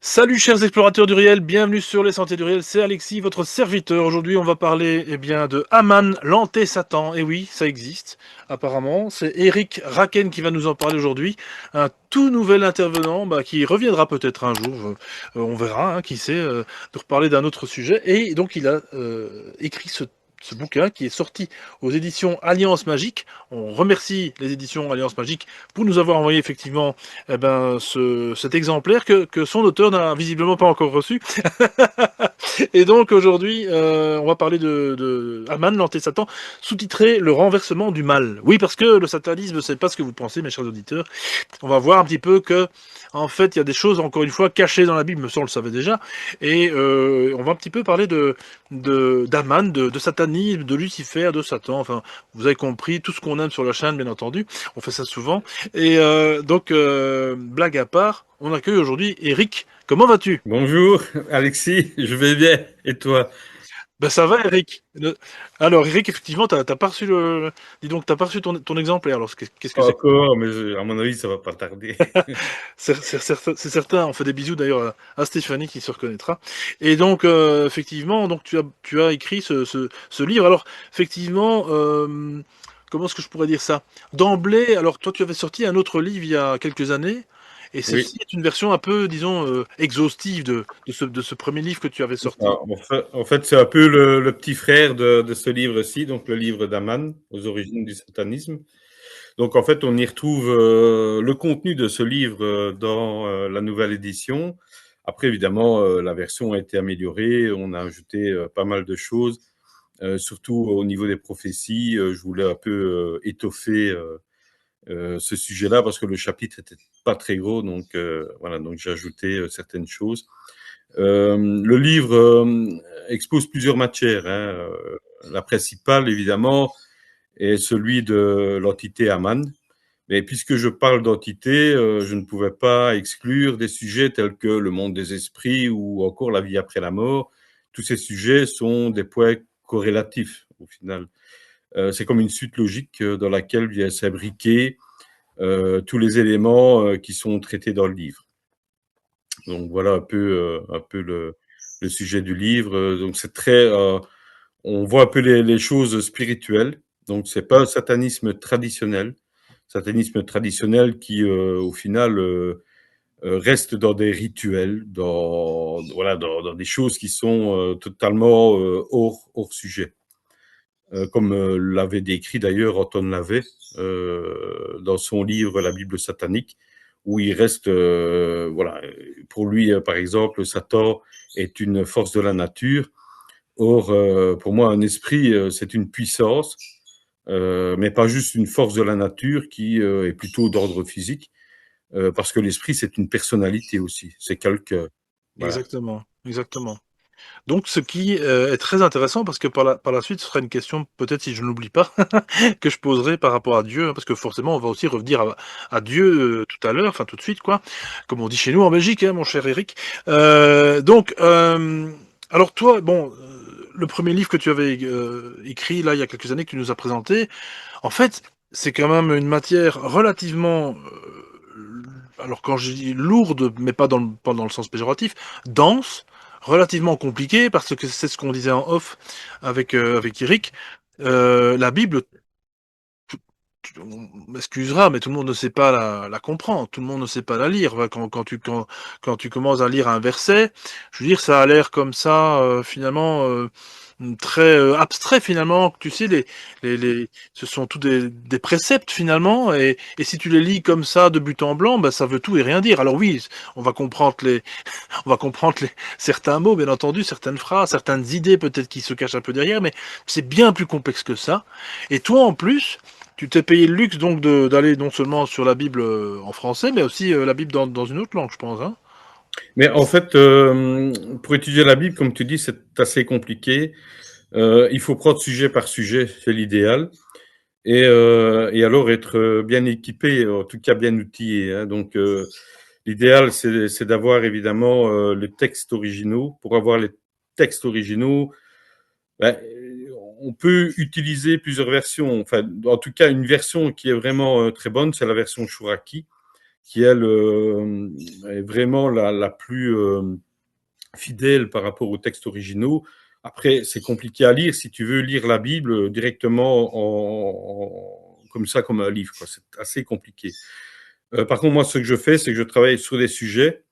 Salut chers explorateurs du réel, bienvenue sur les Sentiers du réel, c'est Alexis, votre serviteur. Aujourd'hui on va parler de Aman, l'anté-Satan. Et oui, ça existe apparemment. C'est Eric Raken qui va nous en parler aujourd'hui. Un tout nouvel intervenant qui reviendra peut-être un jour, on verra, hein, qui sait, de reparler d'un autre sujet. Et donc il a écrit ce bouquin qui est sorti aux éditions Alliance Magique. On remercie les éditions Alliance Magique pour nous avoir envoyé effectivement cet exemplaire que son auteur n'a visiblement pas encore reçu. Et donc aujourd'hui, on va parler de Aman, l'anté-Satan, sous-titré Le renversement du mal. Oui, parce que le satanisme, c'est pas ce que vous pensez, mes chers auditeurs. On va voir un petit peu que, en fait, il y a des choses, encore une fois, cachées dans la Bible, mais ça on le savait déjà. Et on va un petit peu parler d'Aman, de satanisme, de Lucifer, de Satan. Enfin, vous avez compris, tout ce qu'on aime sur la chaîne, bien entendu. On fait ça souvent. Et blague à part, on accueille aujourd'hui Eric. Comment vas-tu? Bonjour Alexis, je vais bien. Et toi? Ben ça va, Eric. Alors, Eric, effectivement, t'as pas reçu dis donc, t'as pas reçu ton exemplaire. Alors, qu'est-ce que Pas c'est? encore, mais à mon avis, ça va pas tarder. C'est certain. On fait des bisous d'ailleurs à Stéphanie qui se reconnaîtra. Et donc, effectivement, donc tu as écrit ce livre. Alors, effectivement, comment est-ce que je pourrais dire ça? D'emblée, alors toi, tu avais sorti un autre livre il y a quelques années. Et ceci Oui. est une version un peu, disons, exhaustive de ce premier livre que tu avais sorti. En fait, c'est un peu le petit frère de ce livre-ci, donc le livre d'Aman, aux origines du satanisme. Donc, en fait, on y retrouve le contenu de ce livre dans la nouvelle édition. Après, évidemment, la version a été améliorée. On a ajouté pas mal de choses, surtout au niveau des prophéties. Je voulais un peu étoffer ce sujet-là parce que le chapitre était pas très gros, donc voilà, donc j'ai ajouté certaines choses. Le livre expose plusieurs matières, hein. La principale, évidemment, est celui de l'entité Aman. Mais puisque je parle d'entité, je ne pouvais pas exclure des sujets tels que le monde des esprits ou encore la vie après la mort. Tous ces sujets sont des points corrélatifs au final. C'est comme une suite logique dans laquelle vient s'abriquer tous les éléments qui sont traités dans le livre. Donc voilà un peu le sujet du livre. Donc c'est très, on voit un peu les choses spirituelles. Donc c'est pas un satanisme traditionnel qui, au final, reste dans des rituels, dans voilà, dans des choses qui sont totalement hors sujet. Comme l'avait décrit d'ailleurs Anton Lavey dans son livre La Bible satanique, où il reste, voilà, pour lui, par exemple, Satan est une force de la nature. Or, pour moi, un esprit, c'est une puissance, mais pas juste une force de la nature qui est plutôt d'ordre physique, parce que l'esprit, c'est une personnalité aussi, c'est quelqu'un. Voilà. Exactement, exactement. Donc, ce qui est très intéressant, parce que par la suite, ce sera une question, peut-être si je ne l'oublie pas, que je poserai par rapport à Dieu, hein, parce que forcément, on va aussi revenir à Dieu tout à l'heure, enfin tout de suite, quoi, comme on dit chez nous en Belgique, hein, mon cher Eric. Alors toi, bon, le premier livre que tu avais écrit, là, il y a quelques années, que tu nous as présenté, en fait, c'est quand même une matière relativement, alors quand je dis lourde, mais pas dans le sens péjoratif, dense, relativement compliquée, parce que c'est ce qu'on disait en off avec Eric. La Bible, on m'excusera, mais tout le monde ne sait pas la comprendre, tout le monde ne sait pas la lire. Voilà, quand tu commences à lire un verset, je veux dire, ça a l'air comme ça, finalement, très abstrait finalement. Tu sais, ce sont tous des préceptes finalement, et si tu les lis comme ça de but en blanc, bah, ça veut tout et rien dire. Alors oui, on va comprendre on va comprendre certains mots, bien entendu, certaines phrases, certaines idées peut-être qui se cachent un peu derrière, mais c'est bien plus complexe que ça. Et toi, en plus, tu t'es payé le luxe donc d'aller non seulement sur la Bible en français, mais aussi la Bible dans une autre langue, je pense, hein. Mais en fait, pour étudier la Bible, comme tu dis, c'est assez compliqué. Il faut prendre sujet par sujet, c'est l'idéal. Et alors être bien équipé, en tout cas bien outillé, hein. Donc, l'idéal, c'est d'avoir évidemment les textes originaux. Pour avoir les textes originaux, ben, on peut utiliser plusieurs versions. Enfin, en tout cas, une version qui est vraiment très bonne, c'est la version Chouraki, qui elle est vraiment la plus fidèle par rapport aux textes originaux. Après, c'est compliqué à lire si tu veux lire la Bible directement comme ça, comme un livre, quoi. C'est assez compliqué. Par contre, moi, ce que je fais, c'est que je travaille sur des sujets.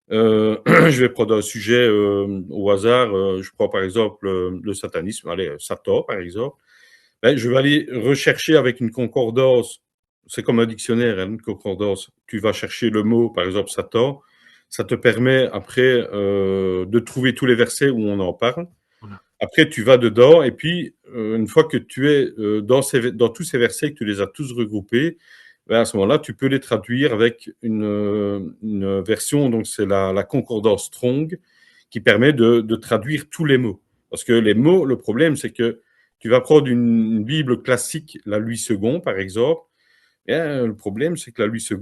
Je vais prendre un sujet au hasard. Je prends par exemple le satanisme, allez, Satan par exemple. Ben, je vais aller rechercher avec une concordance. C'est comme un dictionnaire, hein, une concordance. Tu vas chercher le mot, par exemple Satan. Ça te permet après de trouver tous les versets où on en parle. Voilà. Après, tu vas dedans et puis une fois que tu es dans tous ces versets, que tu les as tous regroupés, ben à ce moment-là, tu peux les traduire avec une version, donc c'est la concordance Strong, qui permet de traduire tous les mots. Parce que les mots, le problème, c'est que tu vas prendre une Bible classique, la Louis II, par exemple. Le problème, c'est que la Louis II,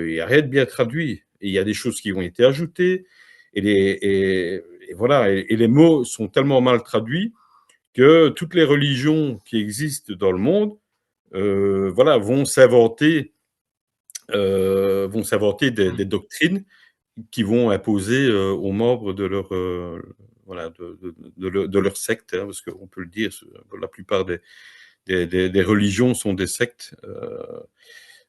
il n'y a rien de bien traduit. Et il y a des choses qui ont été ajoutées. Et voilà. Et les mots sont tellement mal traduits que toutes les religions qui existent dans le monde voilà, vont s'inventer des doctrines qui vont imposer aux membres de leur voilà de leur secte, hein, parce qu'on peut le dire, la plupart des religions sont des sectes,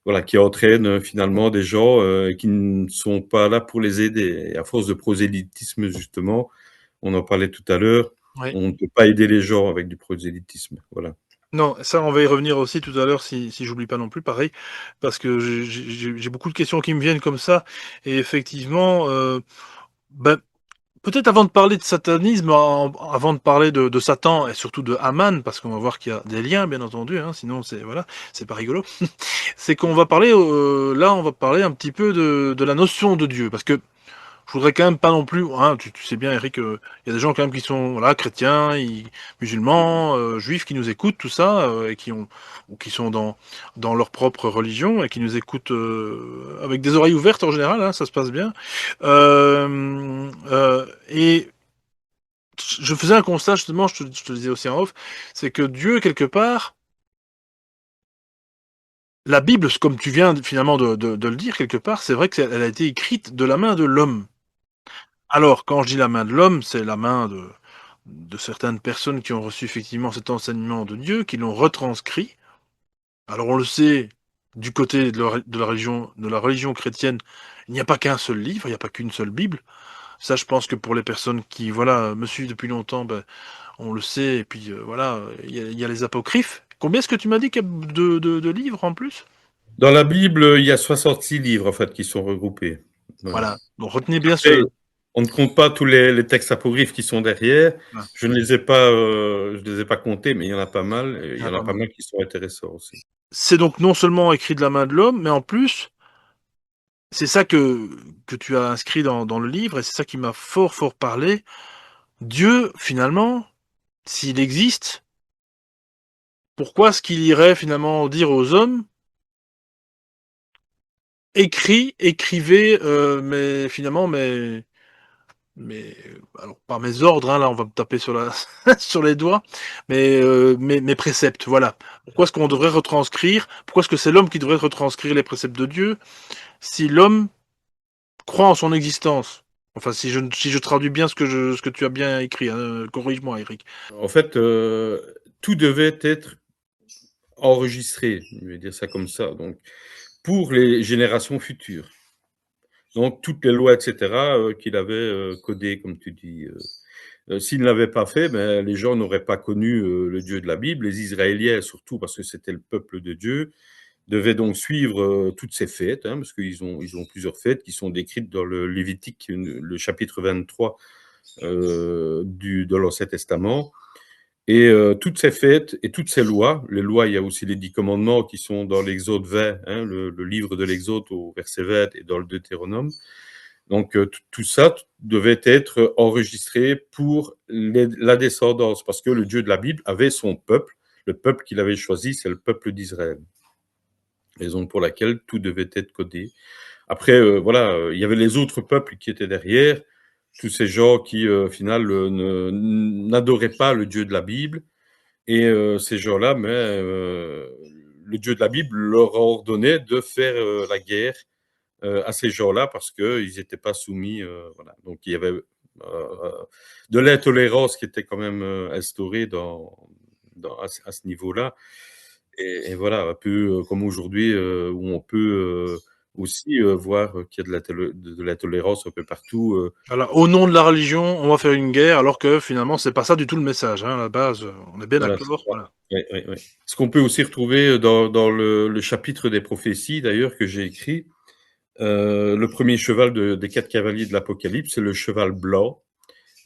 voilà, qui entraînent finalement des gens qui ne sont pas là pour les aider. Et à force de prosélytisme, justement, on en parlait tout à l'heure, Oui. on ne peut pas aider les gens avec du prosélytisme. Voilà. Non, ça, on va y revenir aussi tout à l'heure si j'oublie pas non plus, pareil, parce que j'ai beaucoup de questions qui me viennent comme ça et effectivement, bah, peut-être avant de parler de satanisme, avant de parler de Satan et surtout de Haman, parce qu'on va voir qu'il y a des liens, bien entendu, hein, sinon c'est voilà, c'est pas rigolo. C'est qu'on va parler, là, on va parler un petit peu de la notion de Dieu, parce que je voudrais quand même pas non plus, hein, tu sais bien, Eric, il y a des gens quand même qui sont voilà chrétiens, musulmans, juifs qui nous écoutent, tout ça, et qui ont ou qui sont dans leur propre religion et qui nous écoutent avec des oreilles ouvertes en général, hein, ça se passe bien. Et je faisais un constat justement, je te le disais aussi en off, c'est que Dieu quelque part, la Bible, comme tu viens finalement de le dire quelque part, c'est vrai qu'elle a été écrite de la main de l'homme. Alors, quand je dis la main de l'homme, c'est la main de certaines personnes qui ont reçu effectivement cet enseignement de Dieu, qui l'ont retranscrit. Alors on le sait, du côté de la religion chrétienne, il n'y a pas qu'un seul livre, il n'y a pas qu'une seule Bible. Ça, je pense que pour les personnes qui, voilà, me suivent depuis longtemps, ben, on le sait et puis, voilà, il y a les apocryphes. Combien est-ce que tu m'as dit qu'il y a de livres en plus? Dans la Bible, il y a 66 livres en fait qui sont regroupés. Voilà. Voilà, donc retenez bien Après, ce on ne compte pas tous les textes apocryphes qui sont derrière. voilà, Je ne les ai pas comptés, mais il y en a pas mal. Et il il y en y a en a pas pas mal. mal qui sont intéressants aussi. C'est donc non seulement écrit de la main de l'homme, mais en plus, c'est ça que tu as inscrit dans le livre et c'est ça qui m'a fort, fort parlé. Dieu, finalement, s'il existe, pourquoi est-ce qu'il irait finalement dire aux hommes: «Écrivez, alors par mes ordres, hein, là on va me taper sur la sur les doigts, mais mes préceptes», voilà. Pourquoi est-ce qu'on devrait retranscrire pourquoi est-ce que c'est l'homme qui devrait retranscrire les préceptes de Dieu, si l'homme croit en son existence? Enfin, si je traduis bien ce que tu as bien écrit, hein, corrige-moi Eric. En fait, tout devait être enregistré, je vais dire ça comme ça, donc pour les générations futures. Donc toutes les lois, et cetera, qu'il avait codées, comme tu dis. S'il ne l'avait pas fait, ben, les gens n'auraient pas connu le Dieu de la Bible. Les Israéliens, surtout parce que c'était le peuple de Dieu, devaient donc suivre toutes ces fêtes, hein, parce qu'ils ont plusieurs fêtes qui sont décrites dans le Lévitique, le chapitre 23 de l'Ancien Testament. Et toutes ces fêtes et toutes ces lois, les lois, il y a aussi les 10 commandements qui sont dans l'Exode 20, hein, le livre de l'Exode au verset 20 et dans le Deutéronome. Donc tout ça devait être enregistré pour la descendance, parce que le Dieu de la Bible avait son peuple, le peuple qu'il avait choisi, c'est le peuple d'Israël. Raison pour laquelle tout devait être codé. Après, voilà, il y avait les autres peuples qui étaient derrière, tous ces gens qui, au final, n'adoraient pas le Dieu de la Bible. Et ces gens-là, mais le Dieu de la Bible leur a ordonné de faire la guerre à ces gens-là parce qu'ils n'étaient pas soumis. Voilà. Donc il y avait de l'intolérance qui était quand même instaurée à ce niveau-là. Et voilà, un peu comme aujourd'hui, où on peut aussi voir qu'il y a de l'intolérance un peu partout. Voilà, au nom de la religion, on va faire une guerre, alors que finalement, c'est pas ça du tout le message, hein, à la base, on est bien Voilà, c'est d'accord, ça. voilà. Ouais, ouais, ouais. Ce qu'on peut aussi retrouver dans le chapitre des prophéties, d'ailleurs, que j'ai écrit, le premier cheval des 4 cavaliers de l'Apocalypse, c'est le cheval blanc.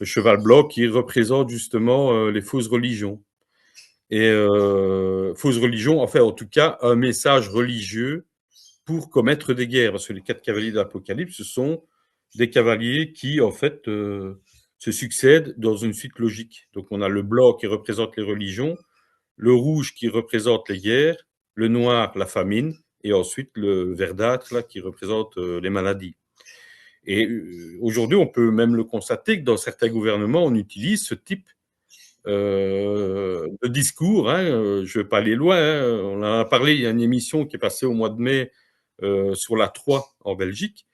Le cheval blanc qui représente justement les fausses religions. Et fausses religions, enfin, en tout cas, un message religieux pour commettre des guerres. Parce que les 4 cavaliers de l'Apocalypse, ce sont des cavaliers qui, en fait, se succèdent dans une suite logique. Donc, on a le blanc qui représente les religions, le rouge qui représente les guerres, le noir, la famine, et ensuite le verdâtre là, qui représente les maladies. Et aujourd'hui, on peut même le constater que dans certains gouvernements, on utilise ce type de discours. Hein, je ne vais pas aller loin. Hein, on en a parlé, il y a une émission qui est passée au mois de mai sur la 3 en Belgique,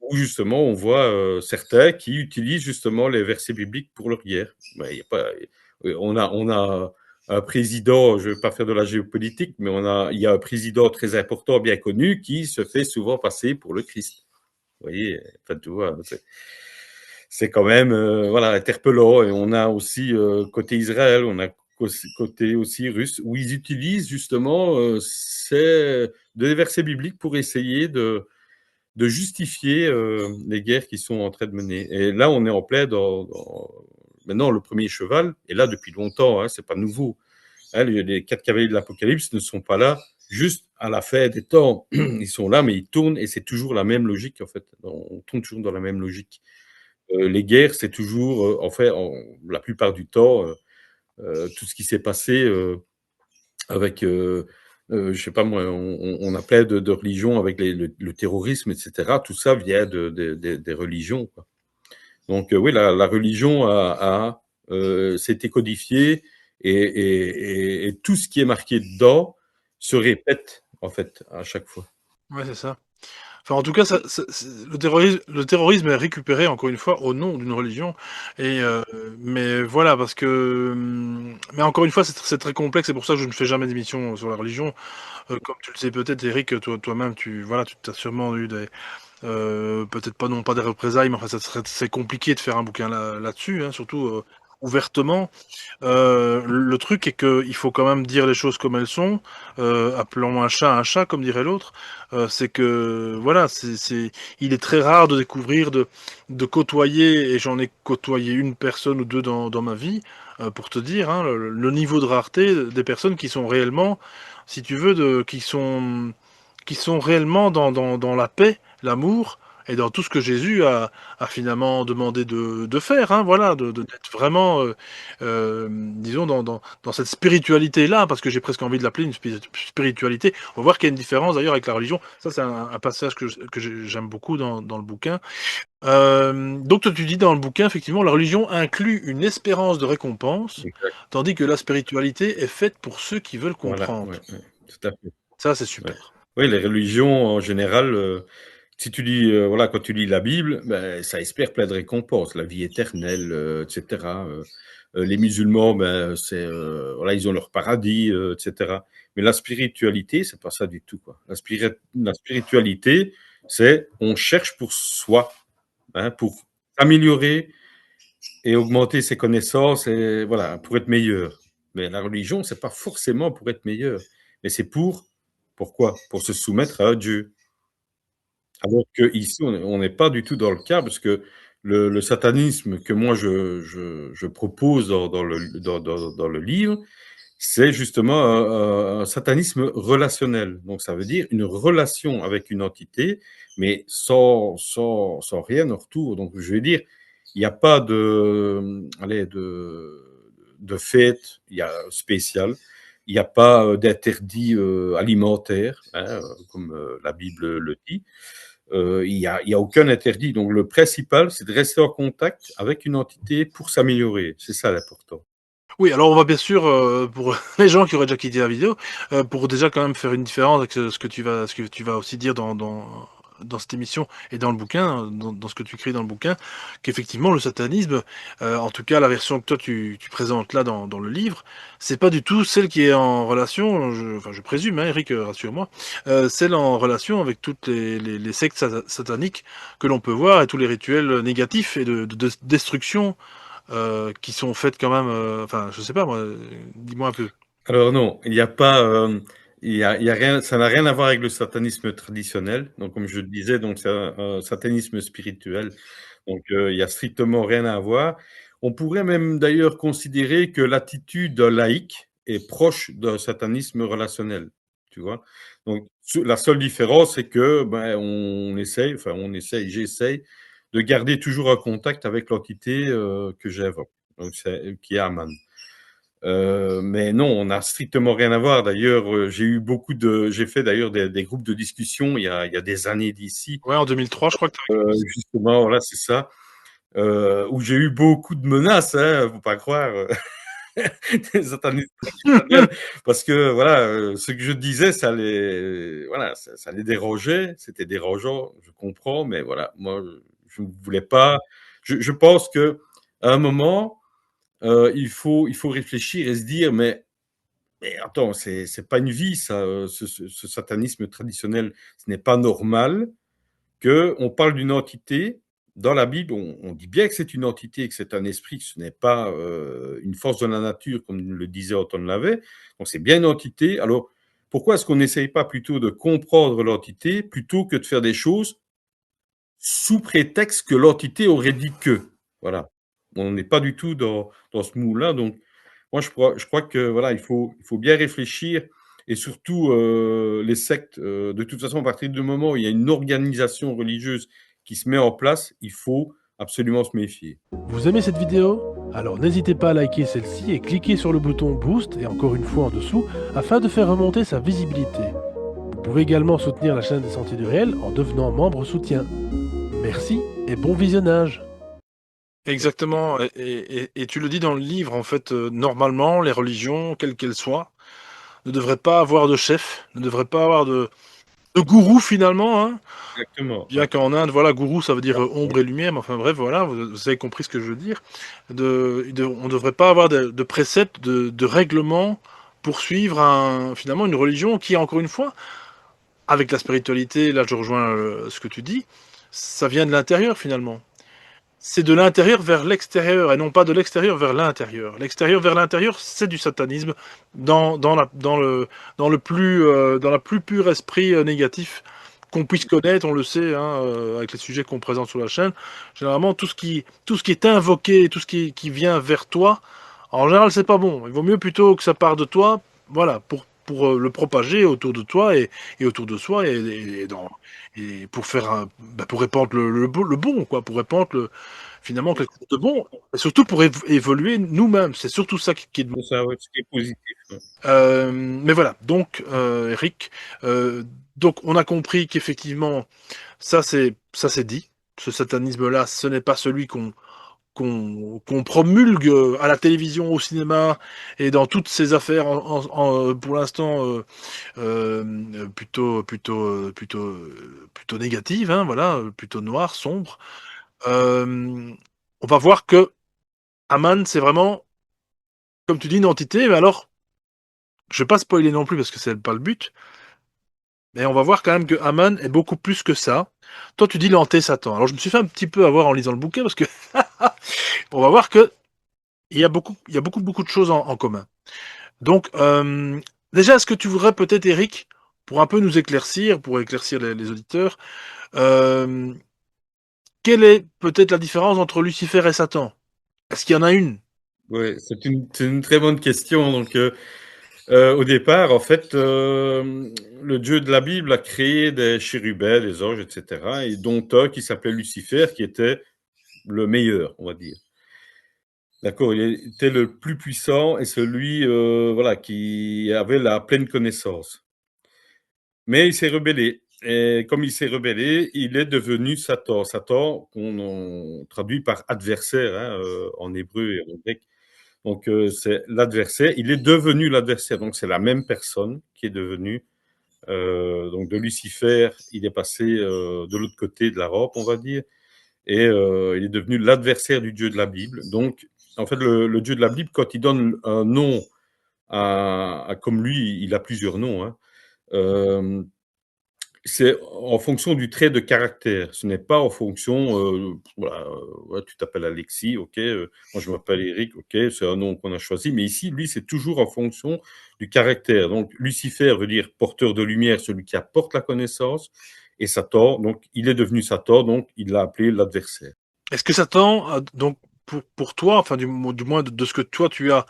où justement on voit certains qui utilisent justement les versets bibliques pour leur guerre. Ben, y a pas, on a un président, je ne vais pas faire de la géopolitique, mais il y a un président très important, bien connu, qui se fait souvent passer pour le Christ. Vous voyez, enfin, tu vois, c'est quand même voilà, interpellant. Et on a aussi côté Israël, on a côté aussi russe, où ils utilisent justement des versets bibliques pour essayer de justifier les guerres qui sont en train de mener. Et là, on est en plein maintenant le premier cheval est là depuis longtemps, hein, c'est pas nouveau. Hein, les 4 cavaliers de l'Apocalypse ne sont pas là juste à la fin des temps. Ils sont là, mais ils tournent et c'est toujours la même logique en fait. On tourne toujours dans la même logique. Les guerres, c'est toujours, en fait, la plupart du temps, tout ce qui s'est passé avec, je sais pas moi, on a plein de religions avec le terrorisme, etc. Tout ça vient des religions, quoi. Donc, oui, la religion s'était codifiée et tout ce qui est marqué dedans se répète, en fait, à chaque fois. Ouais, c'est ça. Enfin, en tout cas, le terrorisme est récupéré, encore une fois, au nom d'une religion et mais voilà, parce que, mais encore une fois, c'est très complexe, c'est pour ça que je ne fais jamais d'émission sur la religion. Comme tu le sais peut-être, Eric, toi-même, voilà, tu as sûrement eu peut-être pas non pas des représailles, mais enfin, c'est compliqué de faire un bouquin là-dessus, hein, surtout, ouvertement. Le truc est qu'il faut quand même dire les choses comme elles sont, appelons un chat, comme dirait l'autre. C'est que, voilà, il est très rare de découvrir, de côtoyer, et j'en ai côtoyé une personne ou 2 dans ma vie, pour te dire, hein, le niveau de rareté des personnes qui sont réellement, si tu veux, qui sont réellement dans la paix, l'amour et dans tout ce que Jésus a finalement demandé de faire, hein, voilà, d'être vraiment, disons, dans cette spiritualité-là, parce que j'ai presque envie de l'appeler une spiritualité. On va voir qu'il y a une différence d'ailleurs avec la religion. Ça, c'est un passage que j'aime beaucoup dans le bouquin. Donc, toi, tu dis dans le bouquin, effectivement, la religion inclut une espérance de récompense, Exact. tandis que la spiritualité est faite pour ceux qui veulent Voilà, comprendre. ouais, ouais, tout à fait. Ça, c'est Ouais. super. Oui, les religions, en général, si tu lis, voilà, quand tu lis la Bible, ben, ça espère plein de récompenses, la vie éternelle, etc. Les musulmans, ben, voilà, ils ont leur paradis, etc. Mais la spiritualité, c'est pas ça du tout, quoi. La spiritualité, c'est on cherche pour soi, hein, pour s'améliorer et augmenter ses connaissances et voilà, pour être meilleur. Mais la religion, c'est pas forcément pour être meilleur, mais c'est pourquoi? Pour se soumettre à Dieu. Alors qu'ici, on n'est pas du tout dans le cas, parce que le satanisme que moi je propose dans le livre, c'est justement un satanisme relationnel. Donc ça veut dire une relation avec une entité, mais sans rien en retour. Donc je veux dire, il n'y a pas de fête spéciale, il n'y a pas d'interdit alimentaire, hein, comme la Bible le dit. Il y a aucun interdit. Donc le principal, c'est de rester en contact avec une entité pour s'améliorer. C'est ça l'important. Oui, alors on va bien sûr, pour les gens qui auraient déjà quitté la vidéo, pour déjà quand même faire une différence avec ce que tu vas aussi dire dans cette émission et dans le bouquin, dans ce que tu écris dans le bouquin, qu'effectivement le satanisme, en tout cas la version que toi tu présentes là dans le livre, c'est pas du tout celle qui est en relation, enfin je présume, hein, Eric, rassure-moi, celle en relation avec toutes les sectes sataniques que l'on peut voir et tous les rituels négatifs et de destruction qui sont faites quand même, enfin je sais pas moi, dis-moi un peu. Alors non, il n'y a pas, il y a rien, ça n'a rien à voir avec le satanisme traditionnel. Donc comme je le disais, donc c'est un satanisme spirituel. Donc il y a strictement rien à voir. On pourrait même d'ailleurs considérer que l'attitude d'un laïc est proche d'un satanisme relationnel, tu vois? Donc la seule différence, c'est que, ben, j'essaye de garder toujours un contact avec l'entité, que j'invoque, donc c'est qui est Aman. Mais non, on n'a strictement rien à voir. D'ailleurs, j'ai fait d'ailleurs des groupes de discussion il y a des années d'ici, Ouais, en 2003, je crois que tu as commencé. justement, voilà, c'est ça, où j'ai eu beaucoup de menaces, hein, faut pas croire, des satanistes traditionnels, parce que voilà, ce que je disais, voilà, ça les dérangeait, c'était dérangeant, je comprends, mais voilà, moi, je ne voulais pas. Je pense que à un moment, il faut réfléchir et se dire, mais attends, c'est pas une vie, ça, ce satanisme traditionnel. Ce n'est pas normal qu'on parle d'une entité. Dans la Bible, on dit bien que c'est une entité, que c'est un esprit, que ce n'est pas une force de la nature, comme le disait Anton Lavey. Donc c'est bien une entité. Alors, pourquoi est-ce qu'on n'essaye pas plutôt de comprendre l'entité plutôt que de faire des choses sous prétexte que l'entité aurait dit que? Voilà. On n'est pas du tout dans ce moule-là. Donc, moi, je crois que voilà, il faut bien réfléchir et surtout les sectes. De toute façon, à partir du moment où il y a une organisation religieuse qui se met en place, il faut absolument se méfier. Vous aimez cette vidéo? Alors n'hésitez pas à liker celle-ci et cliquez sur le bouton Boost et encore une fois en dessous afin de faire remonter sa visibilité. Vous pouvez également soutenir la chaîne des Sentiers du Réel en devenant membre soutien. Merci et bon visionnage. Exactement, et tu le dis dans le livre, en fait, normalement, les religions, quelles qu'elles soient, ne devraient pas avoir de chef, ne devraient pas avoir de gourou finalement, hein. Exactement. Bien Ouais. qu'en Inde, voilà, gourou, ça veut dire Ouais. ombre et lumière, mais enfin bref, voilà, vous avez compris ce que je veux dire. On ne devrait pas avoir de préceptes, de règlements pour suivre finalement une religion qui, encore une fois, avec la spiritualité, là je rejoins ce que tu dis, ça vient de l'intérieur finalement. C'est de l'intérieur vers l'extérieur et non pas de l'extérieur vers l'intérieur. L'extérieur vers l'intérieur, c'est du satanisme dans la plus pure esprit négatif qu'on puisse connaître, on le sait, hein, avec les sujets qu'on présente sur la chaîne. Généralement, tout ce qui est invoqué, tout ce qui vient vers toi, en général, c'est pas bon. Il vaut mieux plutôt que ça part de toi, voilà, pour le propager autour de toi et autour de soi et pour faire pour répandre le bon, quoi, pour répandre finalement quelque chose de bon, et surtout pour évoluer nous-mêmes. C'est surtout ça qui est de bon. C'est ça, ouais, ce qui est positif. Ouais. Mais voilà, donc Eric, donc on a compris qu'effectivement, ça c'est dit. Ce satanisme-là, ce n'est pas celui qu'on promulgue à la télévision, au cinéma et dans toutes ces affaires pour l'instant plutôt négatives, hein, voilà, plutôt noires, sombres. Euh, on va voir que Aman, c'est vraiment, comme tu dis, une entité, mais alors, je vais pas spoiler non plus parce que c'est pas le but, mais on va voir quand même que Aman est beaucoup plus que ça. Toi, tu dis l'anté-Satan. Alors, je me suis fait un petit peu avoir en lisant le bouquin parce que on va voir que il y a beaucoup de choses en commun. Donc, déjà, est-ce que tu voudrais peut-être, Eric, pour un peu nous éclaircir, pour éclaircir les auditeurs, euh, quelle est peut-être la différence entre Lucifer et Satan? Est-ce qu'il y en a une? Ouais, c'est une très bonne question. Donc, au départ, en fait, le Dieu de la Bible a créé des chérubins, des anges, etc., et dont un qui s'appelait Lucifer, qui était le meilleur, on va dire. D'accord, il était le plus puissant et celui, voilà, qui avait la pleine connaissance. Mais il s'est rebellé. Et comme il s'est rebellé, il est devenu Satan. Satan, on traduit par adversaire, hein, en hébreu et en grec. Donc, c'est l'adversaire. Il est devenu l'adversaire. Donc, c'est la même personne qui est devenue Donc de Lucifer, il est passé de l'autre côté de la rampe, on va dire, et il est devenu l'adversaire du Dieu de la Bible. Donc, en fait, le Dieu de la Bible, quand il donne un nom comme lui, il a plusieurs noms, hein, c'est en fonction du trait de caractère. Ce n'est pas en fonction, voilà, ouais, tu t'appelles Alexis, ok, moi je m'appelle Eric, ok, c'est un nom qu'on a choisi, mais ici, lui, c'est toujours en fonction du caractère. Donc, Lucifer veut dire porteur de lumière, celui qui apporte la connaissance, et Satan, donc il est devenu Satan, donc il l'a appelé l'adversaire. Est-ce que Satan, donc pour toi, enfin du moins de ce que toi tu as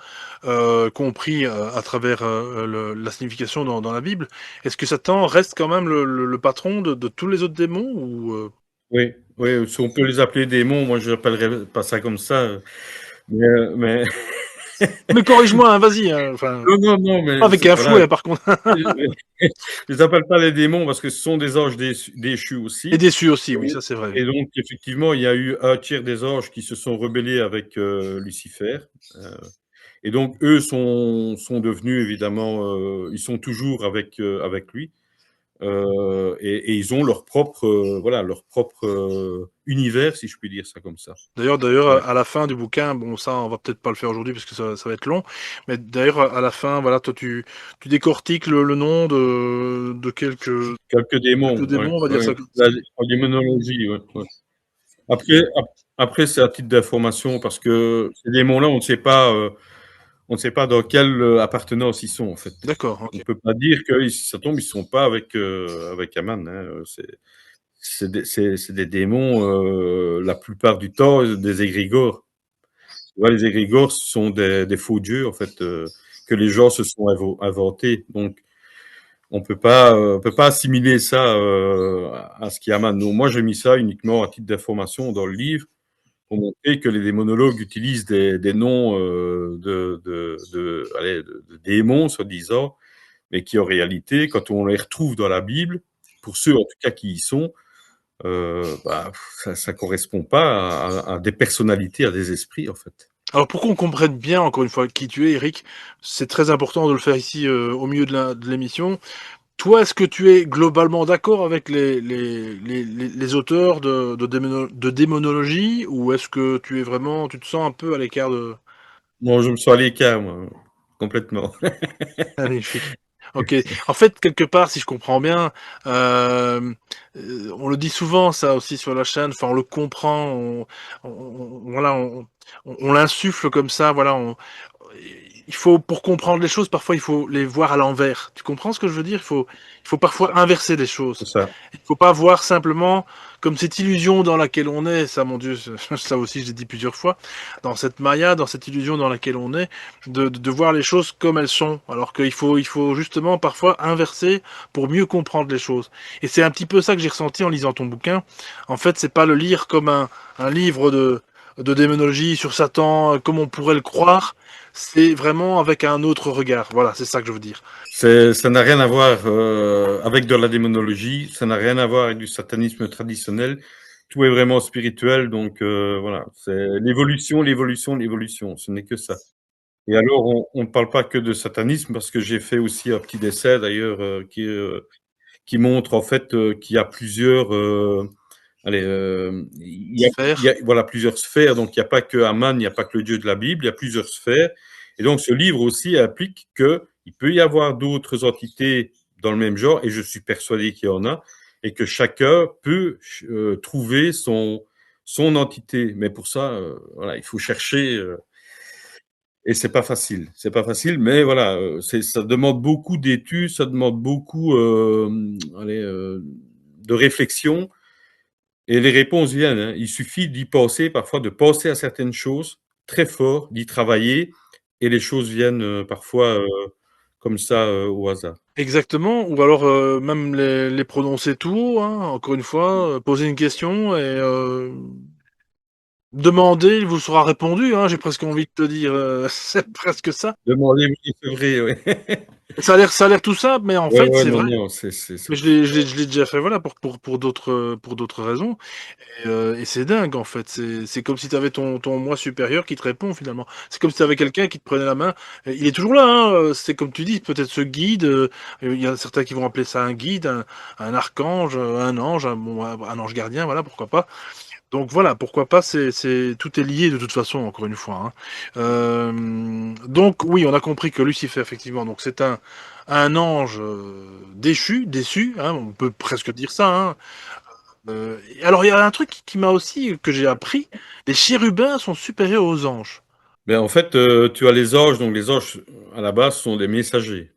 compris à travers la signification dans la Bible, est-ce que Satan reste quand même le patron de tous les autres démons ou Oui, oui, si on peut les appeler démons, moi je n'appellerais pas ça comme ça, mais Mais corrige-moi, hein, vas-y, hein, enfin, non, non, non, pas mais avec un voilà, fouet par contre. je les appelle pas les démons parce que ce sont des anges déchus Et aussi. déçu aussi, oui, Et ça c'est vrai. et donc effectivement, il y a eu un tiers des anges qui se sont rebellés avec Lucifer. Et donc eux sont devenus évidemment, ils sont toujours avec lui. Et ils ont leur propre, voilà, leur propre univers, si je puis dire ça comme ça. Ouais. D'ailleurs, à la fin du bouquin, bon, ça, on va peut-être pas le faire aujourd'hui parce que ça va être long, mais d'ailleurs, à la fin, voilà, toi, tu décortiques le nom de Quelques démons, quelques ouais, démons, on va dire ouais. ça comme ça. En démonologie, ouais, ouais. Après, après c'est à titre d'information parce que ces démons-là, on ne sait pas dans quelle appartenance ils sont en fait. D'accord, On ok. ne peut pas dire que ça tombe, ils ne sont pas avec Aman. Hein. C'est des démons, la plupart du temps, des égrégores. Tu vois, les égrégores sont des faux dieux en fait, que les gens se sont inventés. Donc, on peut pas assimiler ça à ce qui est Aman. Donc, moi, j'ai mis ça uniquement à titre d'information dans le livre pour montrer que les démonologues utilisent des noms allez, de démons, soi-disant, mais qui en réalité, quand on les retrouve dans la Bible, pour ceux en tout cas qui y sont, bah, ça correspond pas à des personnalités, à des esprits en fait. Alors pour qu'on comprenne bien, encore une fois, qui tu es, Eric, c'est très important de le faire ici au milieu de l'émission. Toi, est-ce que tu es globalement d'accord avec les auteurs de démonologie ou est-ce que tu es vraiment, tu te sens un peu à l'écart de... Moi, je me sens à l'écart, moi, complètement. Magnifique. Ok. En fait, quelque part, si je comprends bien, on le dit souvent, ça aussi sur la chaîne. Enfin, on le comprend. Voilà, on l'insuffle comme ça. Voilà, il faut pour comprendre les choses, parfois il faut les voir à l'envers. Tu comprends ce que je veux dire? Il faut parfois inverser les C'est choses. ça. Il faut pas voir simplement comme cette illusion dans laquelle on est. Ça, mon Dieu, ça aussi, je l'ai dit plusieurs fois. Dans cette maya, dans cette illusion dans laquelle on est, de voir les choses comme elles sont. Alors il faut justement parfois inverser pour mieux comprendre les choses. Et c'est un petit peu ça que j'ai ressenti en lisant ton bouquin. En fait, c'est pas le lire comme un livre de démonologie sur Satan, comme on pourrait le croire. C'est vraiment avec un autre regard. Voilà, c'est ça que je veux dire. Ça n'a rien à voir avec de la démonologie, ça n'a rien à voir avec du satanisme traditionnel. Tout est vraiment spirituel, donc voilà, c'est l'évolution, l'évolution, l'évolution. Ce n'est que ça. Et alors, on ne parle pas que de satanisme parce que j'ai fait aussi un petit essai d'ailleurs qui montre en fait qu'il y a plusieurs, allez, il y Sphère. a voilà plusieurs sphères. Donc il n'y a pas que Aman, il n'y a pas que le Dieu de la Bible, il y a plusieurs sphères. Et donc ce livre aussi implique que il peut y avoir d'autres entités dans le même genre, et je suis persuadé qu'il y en a, et que chacun peut trouver son entité. Mais pour ça, voilà, il faut chercher. Et c'est pas facile. C'est pas facile, mais voilà, ça demande beaucoup d'études, ça demande beaucoup allez, de réflexion. Et les réponses viennent. Hein. Il suffit d'y penser, parfois de penser à certaines choses très fort, d'y travailler, et les choses viennent parfois comme ça au hasard. Exactement, ou alors même les prononcer tout haut, hein, encore une fois, poser une question et demander, il vous sera répondu, hein, j'ai presque envie de te dire, c'est presque ça. Demandez, oui, c'est vrai. Ouais. Ça a l'air tout simple, mais en Ouais, fait, ouais, c'est non, vrai. non, Mais c'est je l'ai déjà fait, voilà, pour d'autres raisons. Et c'est dingue, en fait. C'est comme si tu avais ton moi supérieur qui te répond, finalement. C'est comme si tu avais quelqu'un qui te prenait la main. Il est toujours là, hein, c'est comme tu dis, peut-être ce guide. Il y a certains qui vont appeler ça un guide, un archange, un ange, bon, un ange gardien, voilà, pourquoi pas. Donc voilà, pourquoi pas, tout est lié de toute façon, encore une fois, hein. Donc oui, on a compris que Lucifer, effectivement, donc c'est un ange déchu, hein, on peut presque dire ça, hein. Alors il y a un truc qui m'a aussi, que j'ai appris, les chérubins sont supérieurs aux anges. Mais en fait, tu as les anges, donc les anges, à la base, sont des messagers.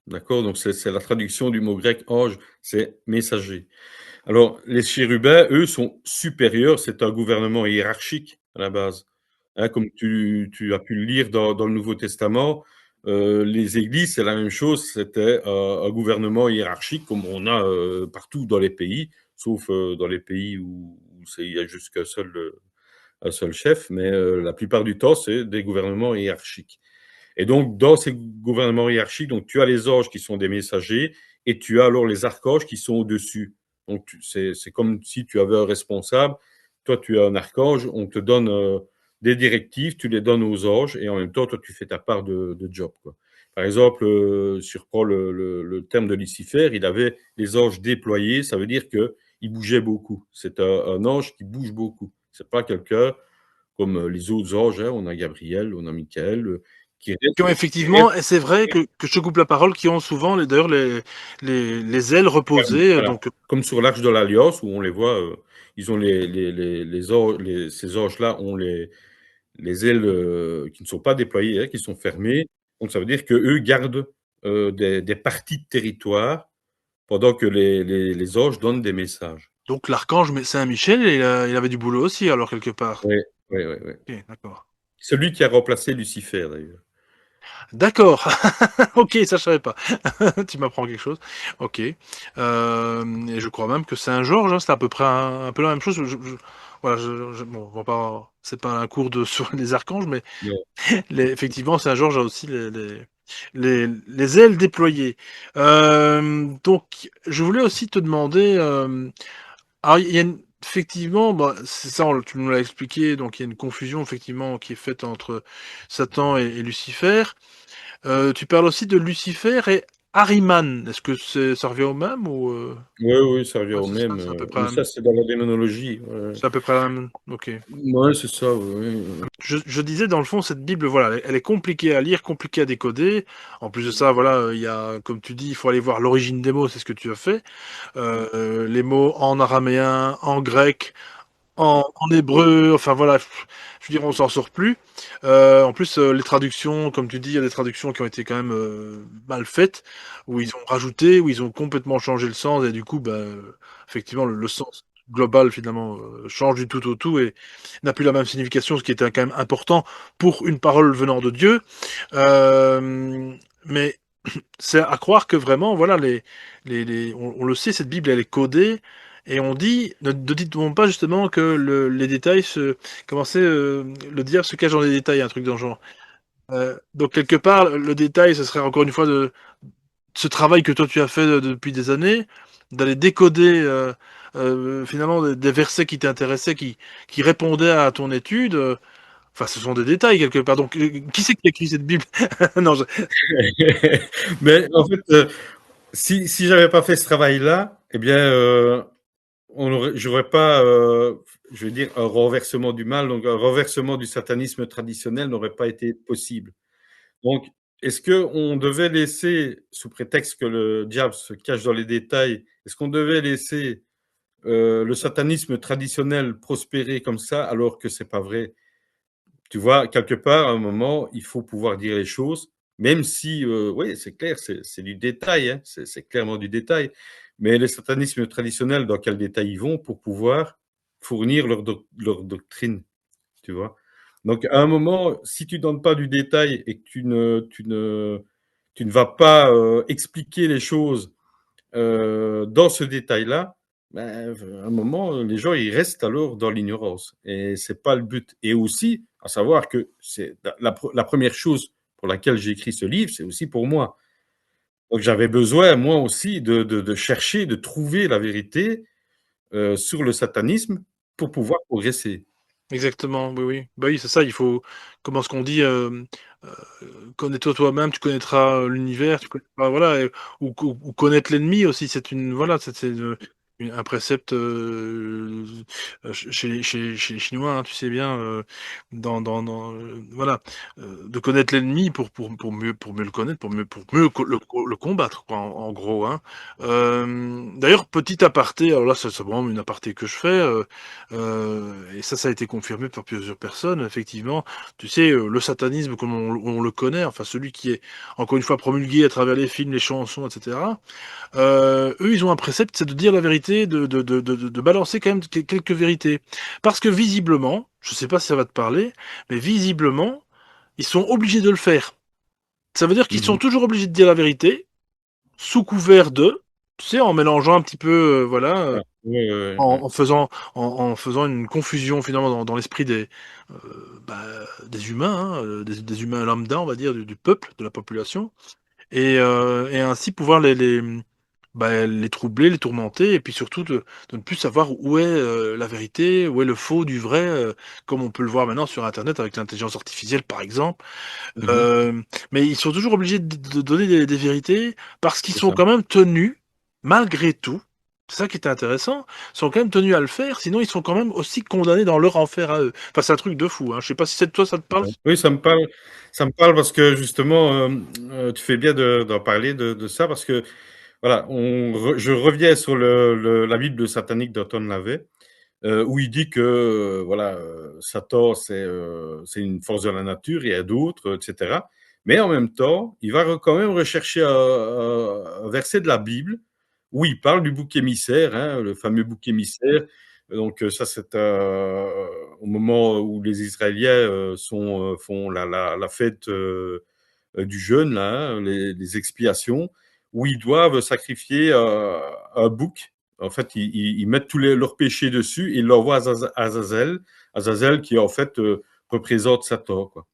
D'accord? Donc c'est la traduction du mot grec ange, c'est messager. Alors, les chérubins, eux, sont supérieurs, c'est un gouvernement hiérarchique à la base. Hein, comme tu as pu le lire dans le Nouveau Testament, les églises, c'est la même chose, c'était un gouvernement hiérarchique comme on a partout dans les pays, sauf dans les pays où il y a juste un seul chef, mais la plupart du temps, c'est des gouvernements hiérarchiques. Et donc, dans ces gouvernements hiérarchiques, donc, tu as les anges qui sont des messagers et tu as alors les archanges qui sont au-dessus. Donc, c'est comme si tu avais un responsable. Toi, tu es un archange, on te donne des directives, tu les donnes aux anges et en même temps, toi, tu fais ta part de job, quoi. Par exemple, si je reprends le terme de Lucifer, il avait les anges déployés, ça veut dire qu'il bougeait beaucoup. C'est un ange qui bouge beaucoup. C'est pas quelqu'un comme les autres anges, hein. On a Gabriel, on a Michael, qui Qui ont qui effectivement, restent et c'est vrai que je te coupe la parole, qui ont souvent, d'ailleurs, les ailes fermés, reposées, voilà. donc Comme sur l'Arche de l'Alliance où on les voit, ils ont les anges, ces anges-là ont les ailes qui ne sont pas déployées, hein, qui sont fermées. Donc ça veut dire qu'eux gardent des parties de territoire pendant que les anges donnent des messages. donc l'archange Saint-Michel, il avait du boulot aussi, alors, quelque part. Oui, oui, oui, oui. OK, d'accord. Celui qui a remplacé Lucifer, d'ailleurs. D'accord. OK, ça je savais pas. Tu m'apprends quelque chose. OK. Et je crois même que Saint-Georges, hein, c'est à peu près un peu la même chose. Voilà, bon, on va pas, c'est pas un cours de sur les archanges, mais Non. effectivement, Saint-Georges a aussi les ailes déployées. Donc, je voulais aussi te demander, alors il y a effectivement, bah, c'est ça, tu nous l'as expliqué, donc il y a une confusion effectivement qui est faite entre Satan et Lucifer. Tu parles aussi de Lucifer et Ahriman. Est-ce que ça revient au même ou Oui, oui, ça revient ouais, au c'est ça, même, c'est à peu près mais la même, ça, c'est dans la démonologie. Ouais, ouais. c'est à peu près la même. OK. Ouais, c'est ça, oui, oui. Je disais dans le fond, cette Bible, voilà, elle est compliquée à lire, compliquée à décoder. En plus de ça, voilà, il y a, comme tu dis, il faut aller voir l'origine des mots, c'est ce que tu as fait. Les mots en araméen, en grec, en hébreu, enfin voilà, je veux dire, on s'en sort plus. En plus, les traductions, comme tu dis, il y a des traductions qui ont été quand même mal faites, où ils ont rajouté, où ils ont complètement changé le sens, et du coup, bah, effectivement, le sens global, finalement, change du tout au tout et n'a plus la même signification, ce qui était quand même important pour une parole venant de Dieu. Mais c'est à croire que vraiment, voilà, on le sait, cette Bible, elle est codée, et on dit, ne dites-vous pas justement que les détails comment c'est, le diable se cache dans les détails, un truc dans le genre. Donc quelque part, le détail, ce serait encore une fois ce travail que toi tu as fait depuis des années, d'aller décoder finalement des versets qui t'intéressaient, qui répondaient à ton étude. Enfin, ce sont des détails quelque part. Donc, qui c'est qui a écrit cette Bible? Non, Mais en fait, si j'avais pas fait ce travail-là, eh bien, j'aurais pas, je veux dire, un renversement du mal, donc un renversement du satanisme traditionnel n'aurait pas été possible. Donc, est-ce qu'on devait laisser, sous prétexte que le diable se cache dans les détails, est-ce qu'on devait laisser le satanisme traditionnel prospérer comme ça alors que c'est pas vrai? Tu vois, quelque part, à un moment, il faut pouvoir dire les choses, même si, oui, c'est clair, c'est du détail, hein, c'est clairement du détail. Mais les satanismes traditionnels, dans quel détail ils vont pour pouvoir fournir leur doctrine, tu vois? Donc, à un moment, si tu donnes pas du détail et que tu ne vas pas expliquer les choses dans ce détail-là, ben, à un moment, les gens, ils restent alors dans l'ignorance et c'est pas le but. Et aussi, à savoir que c'est la première chose pour laquelle j'ai écrit ce livre, c'est aussi pour moi. Donc j'avais besoin, moi aussi, de chercher, de trouver la vérité sur le satanisme pour pouvoir progresser. Exactement, oui, oui. Bah oui, c'est ça, il faut comment est-ce qu'on dit, connais-toi toi-même, tu connaîtras l'univers, tu connaîtras voilà, ou connaître l'ennemi aussi, c'est une voilà, c'est, un précepte, chez les Chinois, hein, tu sais bien, voilà, de connaître l'ennemi pour mieux le connaître, pour mieux le combattre quoi, en gros, hein. D'ailleurs, petit aparté, alors là, c'est vraiment une aparté que je fais, et ça a été confirmé par plusieurs personnes. Effectivement, tu sais, le satanisme comme on le connaît, enfin celui qui est encore une fois promulgué à travers les films, les chansons, et cetera, eux, ils ont un précepte, c'est de dire la vérité, de balancer quand même quelques vérités. Parce que visiblement, je sais pas si ça va te parler, mais visiblement, ils sont obligés de le faire. Ça veut dire qu'ils sont Mmh. toujours obligés de dire la vérité, sous couvert de, tu sais, en mélangeant un petit peu, voilà, Ah, ouais, ouais, en ouais. en faisant en faisant une confusion finalement dans l'esprit bah, des humains, hein, des humains lambda, on va dire, du peuple, de la population et ainsi pouvoir bah, les troubler, les tourmenter et puis surtout de ne plus savoir où est, la vérité, où est le faux du vrai, comme on peut le voir maintenant sur internet avec l'intelligence artificielle, par exemple. Mmh. Hem, mais ils sont toujours obligés de donner des vérités parce qu'ils C'est sont ça. quand même tenus, malgré tout, c'est ça qui est intéressant, ils sont quand même tenus à le faire, sinon ils sont quand même aussi condamnés dans leur enfer à eux. Enfin, c'est un truc de fou, hein. Je sais pas si c'est toi ça te parle? Ouais. Oui, ça me parle parce que justement, tu fais bien d'en parler de ça parce que, voilà, je reviens sur la Bible satanique d'Anton LaVey, où il dit que, voilà, Satan, c'est une force de la nature, il y a d'autres, et cetera. Mais en même temps, il va quand même rechercher un verset de la Bible où il parle du bouc émissaire, hein, le fameux bouc émissaire. Donc ça, c'est au moment où les Israéliens font la fête du jeûne, là, hein, les expiations, où ils doivent sacrifier un bouc. En fait, ils mettent tous leurs péchés dessus et ils l'envoient à Azazel. Azazel qui, en fait, représente Satan, quoi.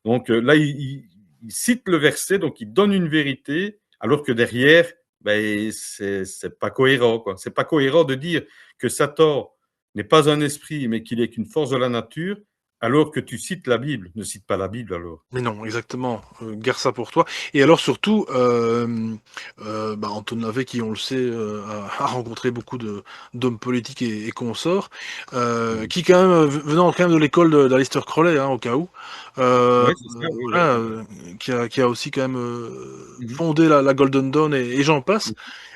Donc là, il cite le verset, donc il donne une vérité, alors que derrière, ben, c'est pas cohérent, quoi. C'est pas cohérent de dire que Satan n'est pas un esprit, mais qu'il est qu'une force de la nature, alors que tu cites la Bible. Ne cite pas la Bible, alors. Mais non, exactement, garde ça pour toi et alors surtout, bah, Anton LaVey qui on le sait, a rencontré beaucoup d'hommes politiques et consorts, Mmh. qui quand même, venant quand même de l'école d'Aleister Crowley, hein, au cas où, Ouais, c'est ça, oui, ouais, voilà, ouais, ouais. qui a aussi quand même, Mmh mh. fondé la Golden Dawn et j'en passe.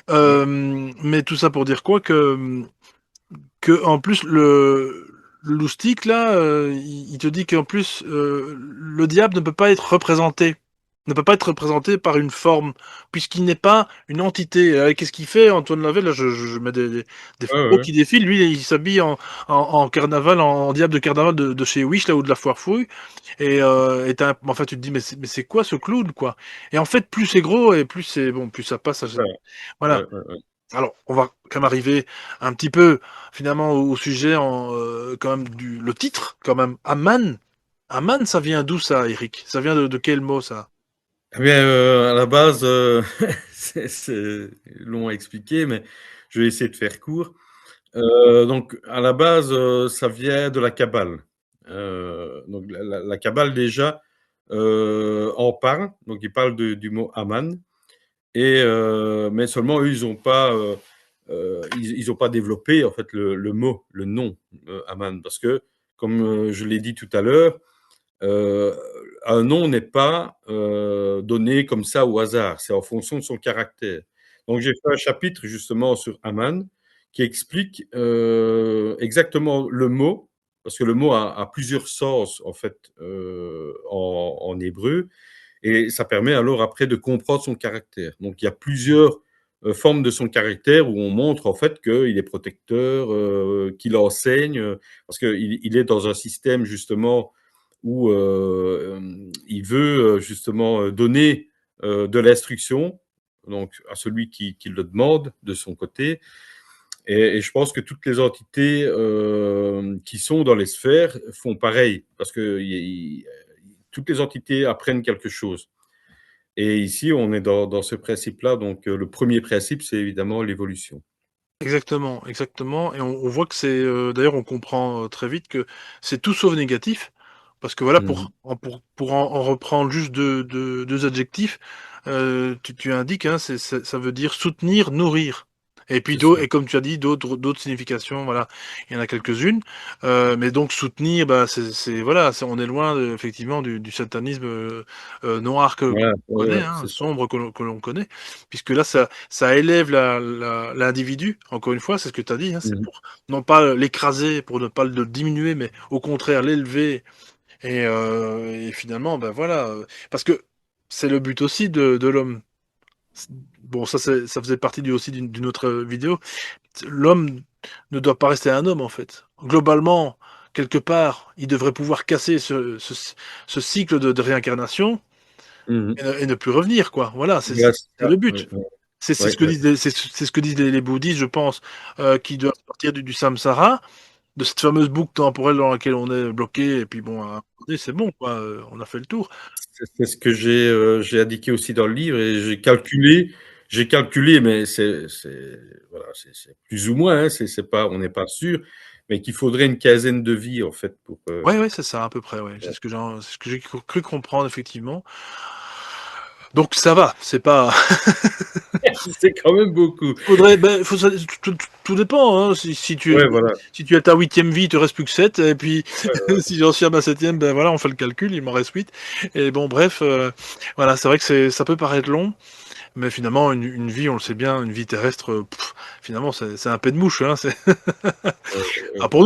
Mmh. Ouais. Mais tout ça pour dire quoi? Que en plus le loustic là, il te dit qu'en plus, le diable ne peut pas être représenté. Ne peut pas être représenté par une forme, puisqu'il n'est pas une entité. Qu'est-ce qu'il fait Antoine Lavelle? Là, je mets des Ouais, photos ouais. qui défilent. Lui, il s'habille en carnaval, en diable de carnaval de chez Wish là ou de la Foire Fouille et en fait, tu te dis: «Mais c'est quoi ce clown, quoi?» Et en fait, plus c'est gros et plus c'est bon, plus ça passe, C'est ça. voilà. Ouais, ouais, ouais. Alors, on va quand même arriver un petit peu finalement au sujet quand même du le titre quand même, Aman. Aman, ça vient d'où ça, Eric? Ça vient de quel mot ça? Eh bien, à la base, c'est long à expliquer, mais je vais essayer de faire court. Donc à la base, ça vient de la Kabbale. Donc la Kabbale déjà, en parle, donc ils parlent du mot Aman mais seulement eux, ils ont pas développé en fait le mot, le nom, Aman. Parce que comme, je l'ai dit tout à l'heure, Heu, un nom n'est pas, donné comme ça au hasard, c'est en fonction de son caractère. Donc j'ai fait un chapitre justement sur Aman qui explique, exactement le mot, parce que le mot a plusieurs sens en fait, en hébreu et ça permet alors après de comprendre son caractère. Donc il y a plusieurs, formes de son caractère où on montre en fait qu'il est protecteur, qu'il enseigne, parce qu'il est dans un système justement où, il veut, justement, donner, de l'instruction, donc à celui qui le demande de son côté et je pense que toutes les entités, qui sont dans les sphères font pareil parce que toutes les entités apprennent quelque chose. Et ici, on est dans ce principe-là. Donc, le premier principe, c'est évidemment l'évolution. Exactement, exactement. Et on voit que c'est, d'ailleurs, on comprend très vite que c'est tout sauf négatif. Parce que voilà, Mhm. pour en reprendre juste deux adjectifs, tu indiques, hein, ça veut dire soutenir, nourrir. Et puis C'est ça. et comme tu as dit, d'autres significations, voilà, il y en a quelques-unes. Mais donc soutenir, bah, voilà, on est loin effectivement du satanisme noir que Voilà, l'on connaît, ouais, hein, c'est ça. sombre que l'on connaît, puisque là, ça élève l'individu, encore une fois, c'est ce que tu as dit, hein, c'est Mhm. pour non pas l'écraser, pour ne pas le diminuer, mais au contraire l'élever et finalement, ben voilà, parce que c'est le but aussi de l'homme. Bon, ça faisait partie aussi d'une autre vidéo. L'homme ne doit pas rester un homme, en fait. Globalement, quelque part, il devrait pouvoir casser ce cycle de réincarnation Mhm. et ne plus revenir, quoi. Voilà, Voilà, c'est c'est ça. le Ouais, but. ouais, C'est ce ouais, que ouais. disent c'est ce que disent les bouddhistes, je pense, qui doivent sortir du samsara, de cette fameuse boucle temporelle dans laquelle on est bloqué, et puis bon, à un moment donné, c'est bon, quoi, on a fait le tour. C'est ce que j'ai indiqué aussi dans le livre et j'ai calculé, mais voilà, c'est plus ou moins, hein, c'est pas, on n'est pas sûr, mais qu'il faudrait une quinzaine de vies en fait pour. Ouais, ouais, c'est ça, à peu près, ouais. C'est ce que j'ai cru comprendre, effectivement. Donc ça va, c'est pas C'est quand même beaucoup. faudrait ben, faut ça tout dépend, hein. Ouais, voilà. Si tu es à ta 8e vie, il te reste plus que 7 et puis Ouais, ouais. si j'en suis à ma 7e, ben voilà, on fait le calcul, il m'en reste 8 et bon bref, voilà, c'est vrai que ça peut paraître long, mais finalement une vie, on le sait bien, une vie terrestre, finalement c'est un pet de mouche, hein, c'est Ouais, ah ouais, tout à fait. pour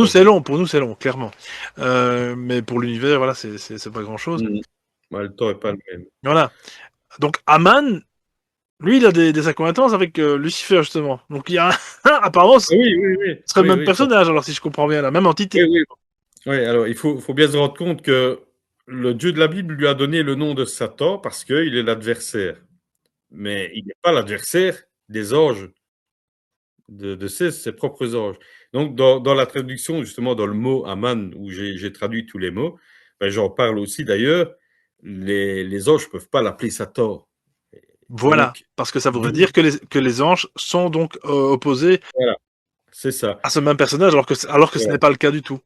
nous c'est long, clairement. Mais pour l'univers, voilà, c'est pas grand-chose. Mmh. Ouais, le temps est pas le même. Voilà. Donc Aman, lui, il a des accointances avec Lucifer, justement. Donc il y a apparemment, ce Ah oui, oui, oui, serait le oui, même oui, personnage, alors si je comprends bien, la même oui, entité. oui. Ouais, alors faut bien se rendre compte que le Dieu de la Bible lui a donné le nom de Satan parce qu'il est l'adversaire. Mais il n'est pas l'adversaire des anges, de ses propres anges. Donc, dans la traduction, justement, dans le mot Aman, où j'ai traduit tous les mots, ben, j'en parle aussi d'ailleurs, les anges ne peuvent pas l'appeler Satan. Voilà, Donc, parce que ça voudrait d'où, dire que les anges sont donc opposés voilà, c'est ça. à ce même personnage, alors que ce Voilà. n'est pas le cas du tout.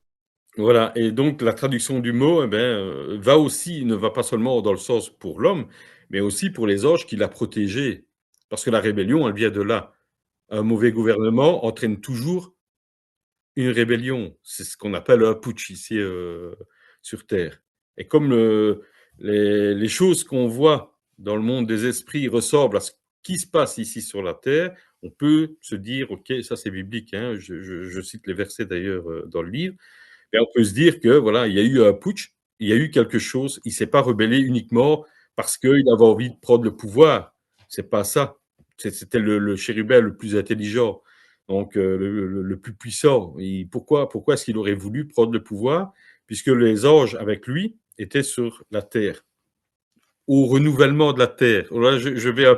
Voilà. Et donc, la traduction du mot, eh ben, ne va pas seulement dans le sens pour l'homme, mais aussi pour les anges qu'il a protégés. Parce que la rébellion, elle vient de là. Un mauvais gouvernement entraîne toujours une rébellion. C'est ce qu'on appelle un putsch ici, sur terre. Et comme les choses qu'on voit dans le monde des esprits ressemblent à ce qui se passe ici sur la terre, on peut se dire: «OK, ça c'est biblique», hein, je cite les versets d'ailleurs, dans le livre, et on peut se dire que voilà, il y a eu un putsch, il y a eu quelque chose, il s'est pas rebellé uniquement parce qu'il avait envie de prendre le pouvoir. C'est pas ça. C'était le chérubin le plus intelligent, donc le plus puissant. Et pourquoi est-ce qu'il aurait voulu prendre le pouvoir? Puisque les anges avec lui étaient sur la terre, au renouvellement de la terre. Là, je vais un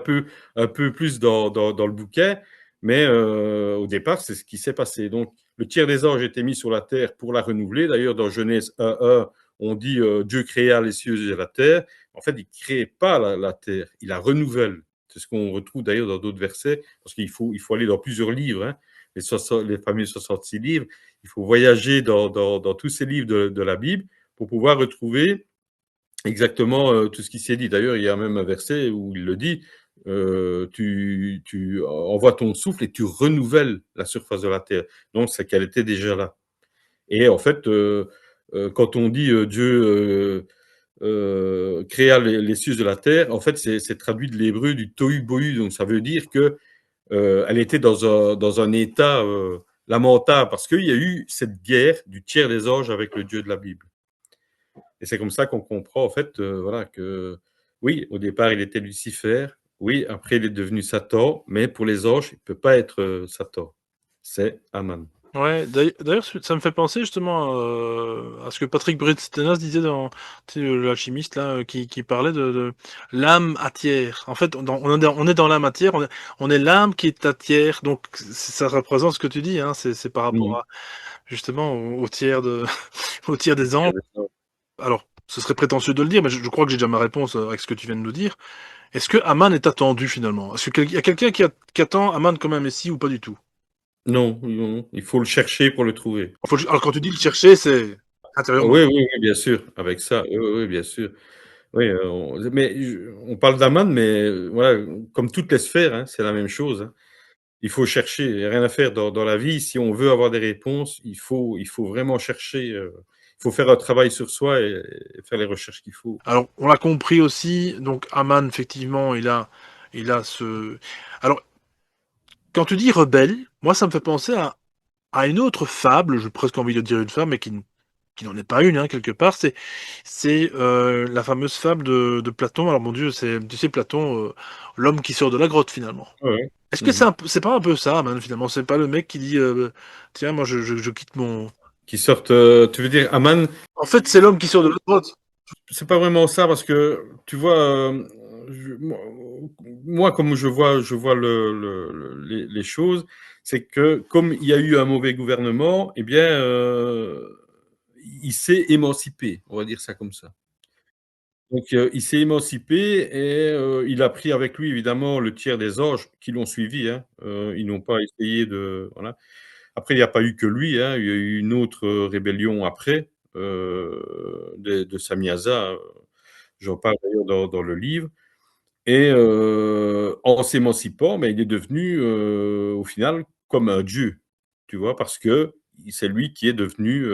peu plus dans le bouquin, mais au départ, c'est ce qui s'est passé. Donc, le tiers des anges était mis sur la terre pour la renouveler. D'ailleurs, dans Genèse 1:1, on dit Dieu créa les cieux et la terre. En fait, il ne crée pas la terre, il la renouvelle. C'est ce qu'on retrouve d'ailleurs dans d'autres versets, parce il faut aller dans plusieurs livres, hein, les fameux 66 livres. Il faut voyager dans tous ces livres de la Bible pour pouvoir retrouver exactement, tout ce qui s'est dit. D'ailleurs, il y a même un verset où il le dit, tu envoies ton souffle et tu renouvelles la surface de la terre. Donc c'est qu'elle était déjà là. Et en fait, quand on dit, Dieu, créa les cieux de la terre, en fait, c'est traduit de l'hébreu du tohu bohu. Donc ça veut dire que, elle était dans un état, lamentable parce qu'il y a eu cette guerre du tiers des anges avec le Dieu de la Bible. Et c'est comme ça qu'on comprend en fait, voilà que oui, au départ, il était Lucifer, oui, après il est devenu Satan, mais pour les anges, il ne peut pas être, Satan. C'est Aman. Ouais, d'ailleurs, ça me fait penser justement à ce que Patrick Bretztenas disait dans, tu sais, l'alchimiste là, qui parlait de l'âme à tiers. En fait, on est dans la matière, on est l'âme qui est à tiers, donc ça représente ce que tu dis, hein, c'est par Mmh rapport mh. à justement au tiers au tiers des anges. Alors ce serait prétentieux de le dire, mais je crois que j'ai déjà ma réponse avec ce que tu viens de nous dire. Est-ce que Aman est attendu finalement? Est-ce qu'il y a quelqu'un qui attend Aman comme un messie ou pas du tout? Non, non, il faut le chercher pour le trouver. Alors quand tu dis le chercher, c'est Oui, intérieurement. oui, oui, bien sûr, avec ça, oui, oui, oui, bien sûr. Oui, on parle d'Aman, mais voilà, comme toutes les sphères, hein, c'est la même chose, hein. Il faut chercher, il y a rien à faire dans la vie. Si on veut avoir des réponses, il faut vraiment chercher, il faut faire un travail sur soi et faire les recherches qu'il faut. Alors, on l'a compris aussi, donc Aman, effectivement, il a ce. Alors, quand tu dis rebelle, moi, ça me fait penser à une autre fable, j'ai presque envie de dire une fable, mais qui n'en est pas une, hein, quelque part. C'est la fameuse fable de Platon. Alors, mon Dieu, tu sais, Platon, l'homme qui sort de la grotte, finalement. Ouais, ouais. Est-ce que Mmh. c'est pas un peu ça, Aman, finalement? C'est pas le mec qui dit, tiens, moi, je quitte mon. Qui sortent, tu veux dire Aman? En fait, c'est l'homme qui sort de la grotte. C'est pas vraiment ça parce que tu vois, moi comme je vois les choses, c'est que comme il y a eu un mauvais gouvernement, eh bien, il s'est émancipé, on va dire ça comme ça. Donc, il s'est émancipé et il a pris avec lui évidemment le tiers des anges qui l'ont suivi, hein. Ils n'ont pas essayé de voilà. Après, il n'y a pas eu que lui, hein, il y a eu une autre, rébellion après, de Samyaza, j'en parle d'ailleurs dans le livre et en s'émancipant, mais il est devenu, au final comme un dieu, tu vois? Parce que c'est lui qui est devenu,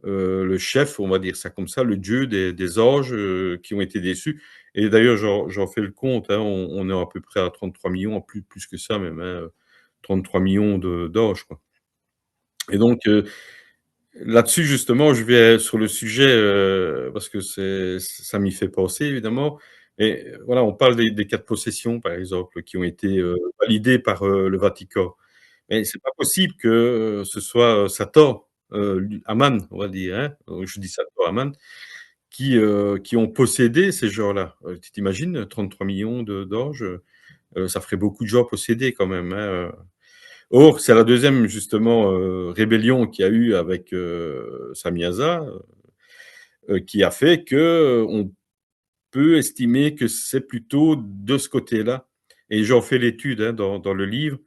le chef, on va dire ça comme ça, le dieu des anges, qui ont été déçus et d'ailleurs j'en fais le compte, hein, on est à peu près à 33 millions, plus que ça même, hein, 33 millions de d'anges, quoi et donc là-dessus justement, je vais sur le sujet, parce que ça m'y fait penser évidemment et voilà, on parle des 4 possessions, par exemple, qui ont été, validées par, le Vatican. Mais c'est pas possible que, ce soit, Satan, Aman, on va dire, hein, je dis Satan, Aman, qui ont possédé ces gens-là. Tu t'imagines 33 millions de d'anges, ça ferait beaucoup de gens possédés quand même, hein. Or, c'est la deuxième justement, rébellion qu'il y a eu avec, Samyaza, qui a fait que, on peut estimer que c'est plutôt de ce côté-là et j'en fais l'étude, hein, dans le livre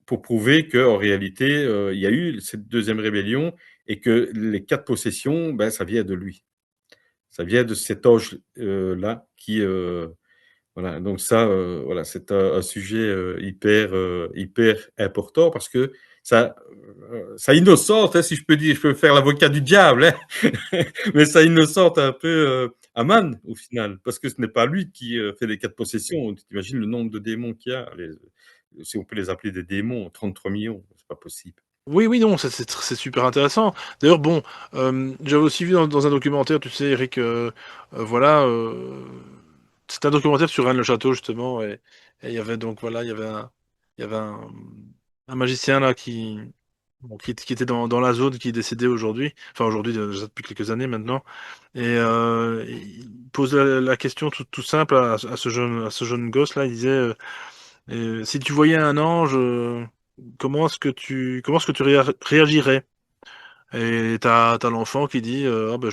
pour prouver qu'en réalité, il y a eu cette deuxième rébellion et que les 4 possessions, ben, ça vient de lui. Ça vient de cet ange, là qui, voilà, donc ça, voilà, c'est un sujet, hyper important parce que ça innocente, hein, si je peux dire, je peux faire l'avocat du diable, hein, mais ça innocente un peu, Aman, au final, parce que ce n'est pas lui qui, fait les 4 possessions. Tu t'imagines le nombre de démons qu'il y a? Si on peut les appeler des démons, 33 millions, c'est pas possible. Oui, oui, non, ça c'est super intéressant. D'ailleurs, bon, j'avais aussi vu dans un documentaire, tu sais, Eric, voilà, c'était un documentaire sur Rennes-le-Château, justement, et il y avait donc, voilà, il y avait un magicien là bon, qui était dans la zone, qui est décédé aujourd'hui, enfin aujourd'hui, déjà depuis quelques années maintenant, et il pose la question tout simple à ce jeune gosse là, il disait, si tu voyais un ange, comment est-ce que tu réagirais? Et t'as l'enfant qui dit, ah ben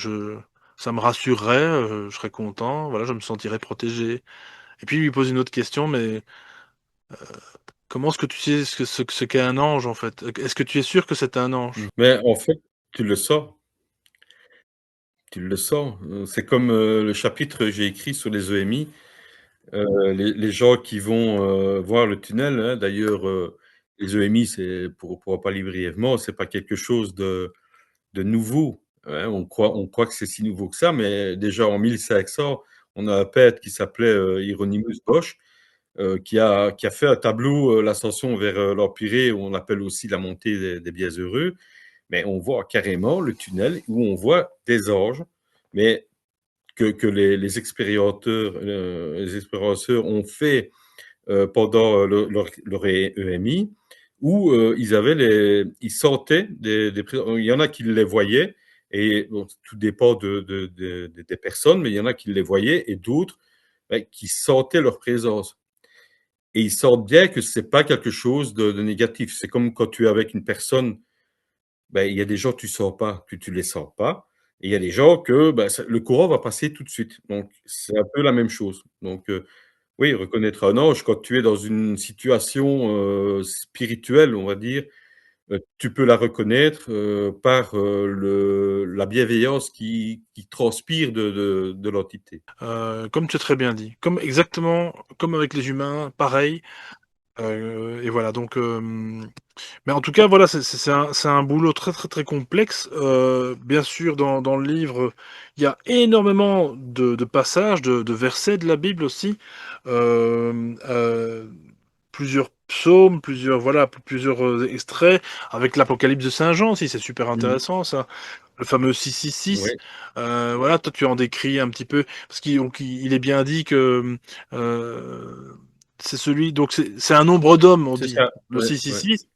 ça me rassurerait, je serais content, voilà, je me sentirais protégé. Et puis il lui pose une autre question, mais comment est-ce que tu sais ce qu'est un ange en fait? Est-ce que tu es sûr que c'est un ange? Mais en fait, tu le sens, tu le sens, c'est comme, le chapitre que j'ai écrit sur les EMI, les gens qui vont, voir le tunnel, hein, d'ailleurs, les EMI, c'est pour en parler brièvement, c'est pas quelque chose de nouveau, hein. On croit que c'est si nouveau que ça, mais déjà en 1500, on a un peintre qui s'appelait, Hieronymus Bosch, qui a fait un tableau, l'ascension vers, l'Empyrée, où on appelle aussi la montée des bienheureux. Mais on voit carrément le tunnel où on voit des anges, mais que les expérienceurs ont fait pendant leur EMI, où ils sentaient il y en a qui les voyaient, et bon, tout dépend des personnes, mais il y en a qui les voyaient et d'autres ben, qui sentaient leur présence. Et ils sentent bien que c'est pas quelque chose de négatif. C'est comme quand tu es avec une personne, ben, il y a des gens tu sens pas, tu les sens pas. Et il y a des gens que, bah, le courant va passer tout de suite. Donc c'est un peu la même chose. Donc oui, reconnaître un ange quand tu es dans une situation, spirituelle, on va dire, tu peux la reconnaître, par, le la bienveillance qui transpire de l'entité. Comme tu as très bien dit, exactement comme avec les humains, pareil, et voilà donc mais en tout cas, voilà, c'est un boulot très, très, très complexe. Bien sûr, dans le livre, il y a énormément de passages, de versets de la Bible aussi. Hem, plusieurs psaumes, plusieurs voilà, plusieurs, extraits avec l'Apocalypse de saint Jean aussi, c'est super Mmh. intéressant ça. Le fameux 666, Ouais, voilà, toi tu en décris un petit peu parce qu'il est bien dit que, c'est celui donc c'est un nombre d'hommes, on c'est dit, ça. le Ouais, ouais. 666.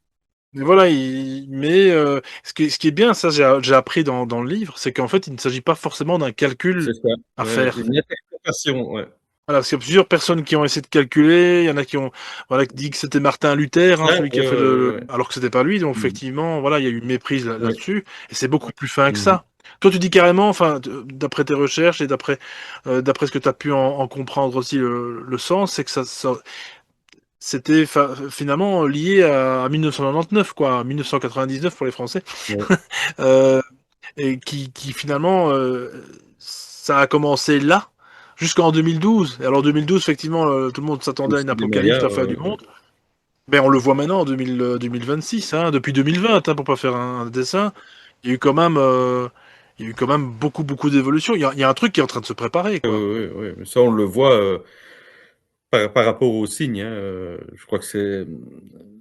Mais voilà, ce qui est bien, ça j'ai appris dans le livre, c'est qu'en fait, il ne s'agit pas forcément d'un calcul C'est ça. à Ouais, faire. une interprétation, ouais. Voilà, parce qu'il y a plusieurs personnes qui ont essayé de calculer, il y en a qui ont voilà, qui dit que c'était Martin Luther, hein, Ça, celui qui a ouais, fait ouais, ouais, le ouais. alors que c'était pas lui, donc Mmh. effectivement, voilà, il y a eu une méprise Ouais. là-dessus et c'est beaucoup plus fin que Mmh mh. ça. Toi, tu dis carrément, enfin, d'après tes recherches et d'après ce que tu as pu en comprendre aussi le sens, c'est que ça c'était finalement lié à 1999 quoi, à 1999 pour les Français. Ouais. Heu et qui finalement, ça a commencé là, jusqu'en 2012 et alors 2012 effectivement, tout le monde s'attendait à une Aussi des apocalypse, Mayas, la fin du monde. Mais on le voit maintenant en 2026, hein, depuis 2020, hein, pour pas faire un dessin. Il y a eu quand même, il y a eu quand même beaucoup, beaucoup d'évolution. Il y a un truc qui est en train de se préparer, oui, quoi. oui, oui, mais ça, on le voit, par rapport aux signes, hein, je crois que c'est,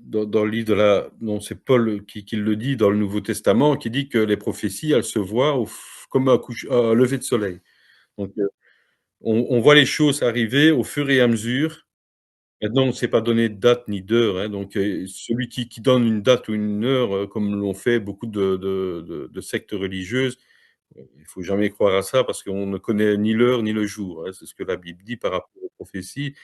dans le livre de la non, c'est Paul qui le dit dans le Nouveau Testament, qui dit que les prophéties, elles se voient comme un lever de soleil. Donc on voit les choses arriver au fur et à mesure. Maintenant, on ne sait pas donner de date ni d'heure, hein, donc celui qui donne une date ou une heure, comme l'ont fait beaucoup de sectes religieuses, il faut jamais croire à ça parce qu'on ne connaît ni l'heure ni le jour, hein. C'est ce que la Bible dit par rapport aux prophéties.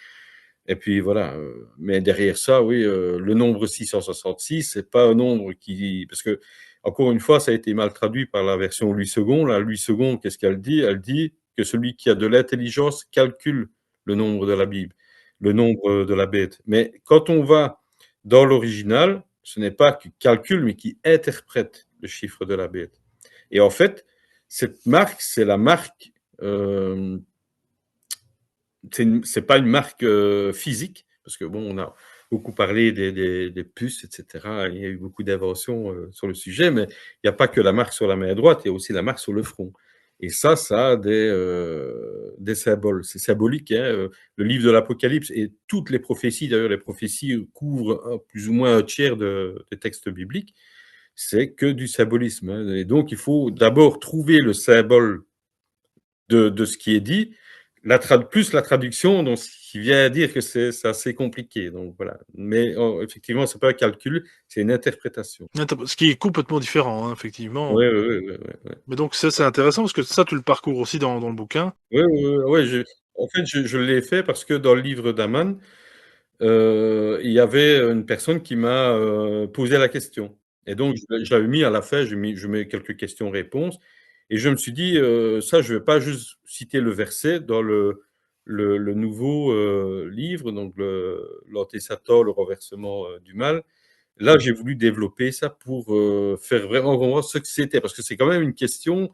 Et puis voilà, mais derrière ça, oui, le nombre 666, c'est pas un nombre qui parce que encore une fois, ça a été mal traduit par la version Louis II. La Louis II, qu'est-ce qu'elle dit? Elle dit que celui qui a de l'intelligence calcule le nombre de la Bible, le nombre de la bête. Mais quand on va dans l'original, ce n'est pas qu'il calcule, mais qui interprète le chiffre de la bête. Et en fait, cette marque, c'est la marque, hem c'est pas une marque, physique, parce que bon, on a beaucoup parlé des puces et cetera. Il y a eu beaucoup d'inventions, sur le sujet, mais il y a pas que la marque sur la main droite, il y a aussi la marque sur le front et ça a des symboles. C'est symbolique, hein, le livre de l'Apocalypse et toutes les prophéties, d'ailleurs les prophéties couvrent plus ou moins un tiers des textes bibliques, c'est que du symbolisme, hein et donc il faut d'abord trouver le symbole de ce qui est dit, plus la traduction, donc ce qui vient à dire que c'est assez compliqué, donc voilà. Mais effectivement, c'est pas un calcul, c'est une interprétation. Ce qui est complètement différent, hein, effectivement. Oui, oui, oui, oui, oui. Mais donc ça, c'est intéressant parce que ça, tu le parcours aussi dans le bouquin. Oui, oui, oui, ouais, en fait, je l'ai fait parce que dans le livre d'Aman, il y avait une personne qui m'a, posé la question et donc je l'avais mis à la fin, je mets quelques questions-réponses et je me suis dit, «Ça, je vais pas juste citer le verset dans le nouveau, livre, donc l'anté-Satan, le renversement, du mal». Là, j'ai voulu développer ça pour, faire vraiment comprendre ce que c'était parce que c'est quand même une question,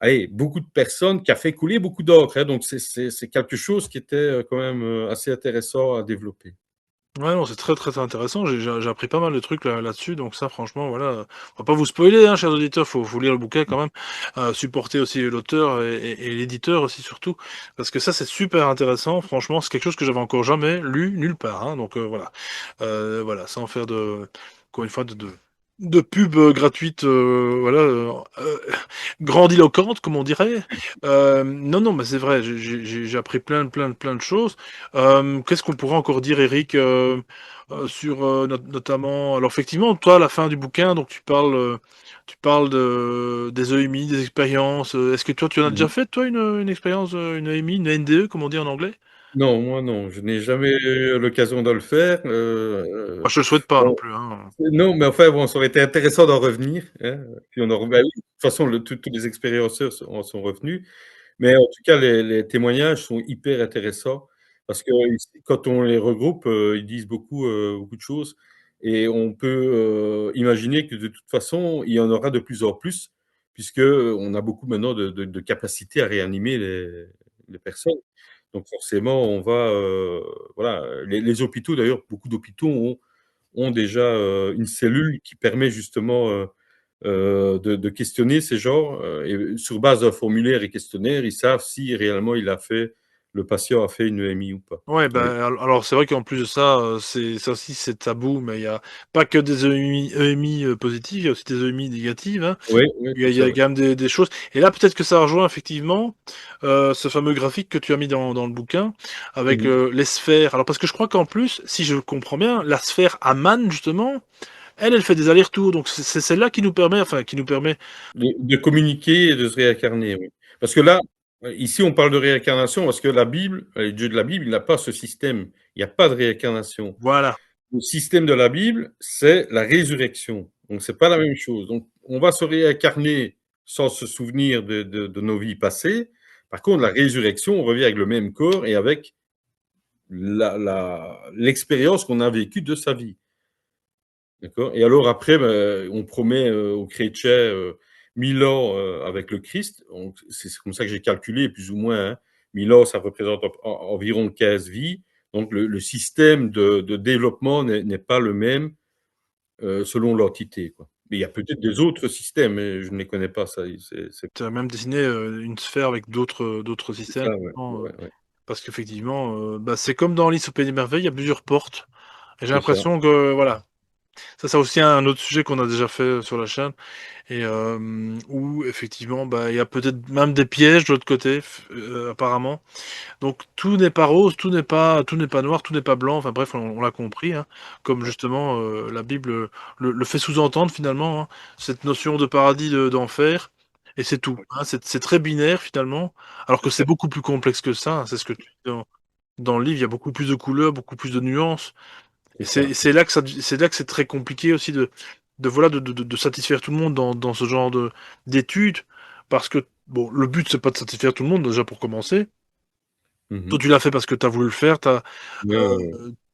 allez, beaucoup de personnes qui a fait couler beaucoup d'encre, hein, donc c'est quelque chose qui était, quand même, assez intéressant à développer. Ouais, non, c'est très, très intéressant. J'ai appris pas mal de trucs là-dessus, donc ça, franchement, voilà, on va pas vous spoiler, hein, chers auditeurs, faut lire le bouquin quand même, supporter aussi l'auteur et l'éditeur aussi surtout, parce que ça, c'est super intéressant. Franchement, c'est quelque chose que j'avais encore jamais lu nulle part, hein, donc voilà. Voilà, sans faire encore une fois, de pub, gratuite, voilà, grandiloquente, comme on dirait. Non, non, mais c'est vrai, j'ai appris plein de choses. Qu'est-ce qu'on pourrait encore dire, Eric, sur, notamment alors effectivement, toi, à la fin du bouquin, donc tu parles des EMI, des expériences, est-ce que toi, tu en as Mmh déjà mh. fait, toi, une expérience, une EMI, une NDE, comme on dit en anglais? Non, moi non, je n'ai jamais eu l'occasion de le faire. Moi, je le souhaite pas non Bon, plus, hein. non, mais enfin bon, ça aurait été intéressant d'en revenir, hein, puis on en bah oui, de toute façon, tous les expérienceurs en sont revenus. Mais en tout cas, les témoignages sont hyper intéressants parce que quand on les regroupe, ils disent beaucoup de choses et on peut, imaginer que de toute façon, il y en aura de plus en plus puisque, on a beaucoup maintenant de capacités à réanimer les personnes. Donc forcément, on va, voilà, les hôpitaux d'ailleurs, beaucoup d'hôpitaux ont déjà, une cellule qui permet justement, de questionner ces gens, et sur base d'un formulaire et questionnaire, ils savent si réellement le patient a fait une EMI ou pas. Ouais, Oui. bah, alors c'est vrai qu'en plus de ça, c'est ça aussi c'est tabou, mais il y a pas que des EMI, positives, il y a aussi des EMI négatives, hein. Oui, oui, Il y a c'est il y a ça, oui. quand même des choses et là, peut-être que ça rejoint effectivement, ce fameux graphique que tu as mis dans le bouquin avec, Mmh. les sphères. Alors parce que je crois qu'en plus, si je comprends bien, la sphère Aman justement, elle fait des allers-retours, donc c'est celle-là qui nous permet enfin qui nous permet De communiquer et de se réincarner, oui. Parce que là, ici, on parle de réincarnation parce que la Bible, le Dieu de la Bible, il n'a pas ce système. Il n'y a pas de réincarnation. voilà. Le système de la Bible, c'est la résurrection. Donc, c'est pas la même chose. Donc, on va se réincarner sans se souvenir de nos vies passées. Par contre, la résurrection, on revient avec le même corps et avec l'expérience qu'on a vécue de sa vie. D'accord? Et alors après, on promet aux chrétiens 1000 ans avec le Christ. Donc, c'est comme ça que j'ai calculé, plus ou moins. Hein. 1000 ans, ça représente environ 15 vies. Donc, le système de développement n'est pas le même selon l'entité, quoi. Mais il y a peut-être des autres systèmes, mais je ne les connais pas, ça. Tu as même dessiné, une sphère avec d'autres C'est systèmes, ça, ouais, effectivement, ouais, ouais. parce qu'effectivement, bah, c'est comme dans Alice au pays des merveilles, il y a plusieurs portes et j'ai C'est ça. l'impression que voilà, ça c'est aussi un autre sujet qu'on a déjà fait, sur la chaîne et où effectivement, bah, il y a peut-être même des pièges de l'autre côté apparemment. Donc tout n'est pas rose, tout n'est pas noir, tout n'est pas blanc, enfin bref, on l'a compris, hein, comme justement, la Bible, le fait sous-entendre finalement, hein, cette notion de paradis, d'enfer et c'est tout, hein. C'est très binaire finalement, alors que c'est beaucoup plus complexe que ça, hein. C'est ce que tu dis dans le livre, il y a beaucoup plus de couleurs, beaucoup plus de nuances et C'est ça. c'est là que c'est très compliqué aussi de voilà, de satisfaire tout le monde dans ce genre d'études parce que bon, le but c'est pas de satisfaire tout le monde déjà pour commencer. Toi, Mmh. tu l'as fait parce que tu as voulu le faire, Ouais, ouais,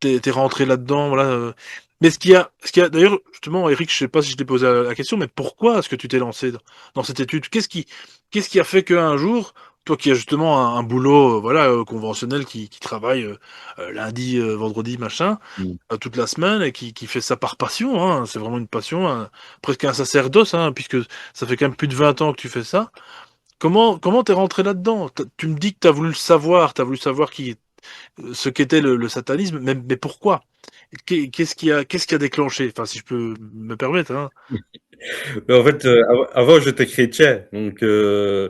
ouais. tu rentré là-dedans, voilà, mais ce qu'il y a d'ailleurs, justement, Eric, je sais pas si je t'ai posé la question, mais pourquoi est-ce que tu t'es lancé dans cette étude? Qu'est-ce qui a fait qu'un jour, toi qui as justement un boulot, voilà, conventionnel qui travaille, lundi, vendredi, machin, Mmh. toute la semaine et qui fait ça par passion, hein, c'est vraiment une passion, presque un sacerdoce, hein, puisque ça fait quand même plus de 20 ans que tu fais ça. Comment tu es rentré là-dedans? Tu me dis que tu as voulu savoir ce qu'était le satanisme, mais pourquoi? Qu'est-ce qui a déclenché? Enfin, si je peux me permettre, hein? Mais en fait, avant, j'étais chrétien, donc et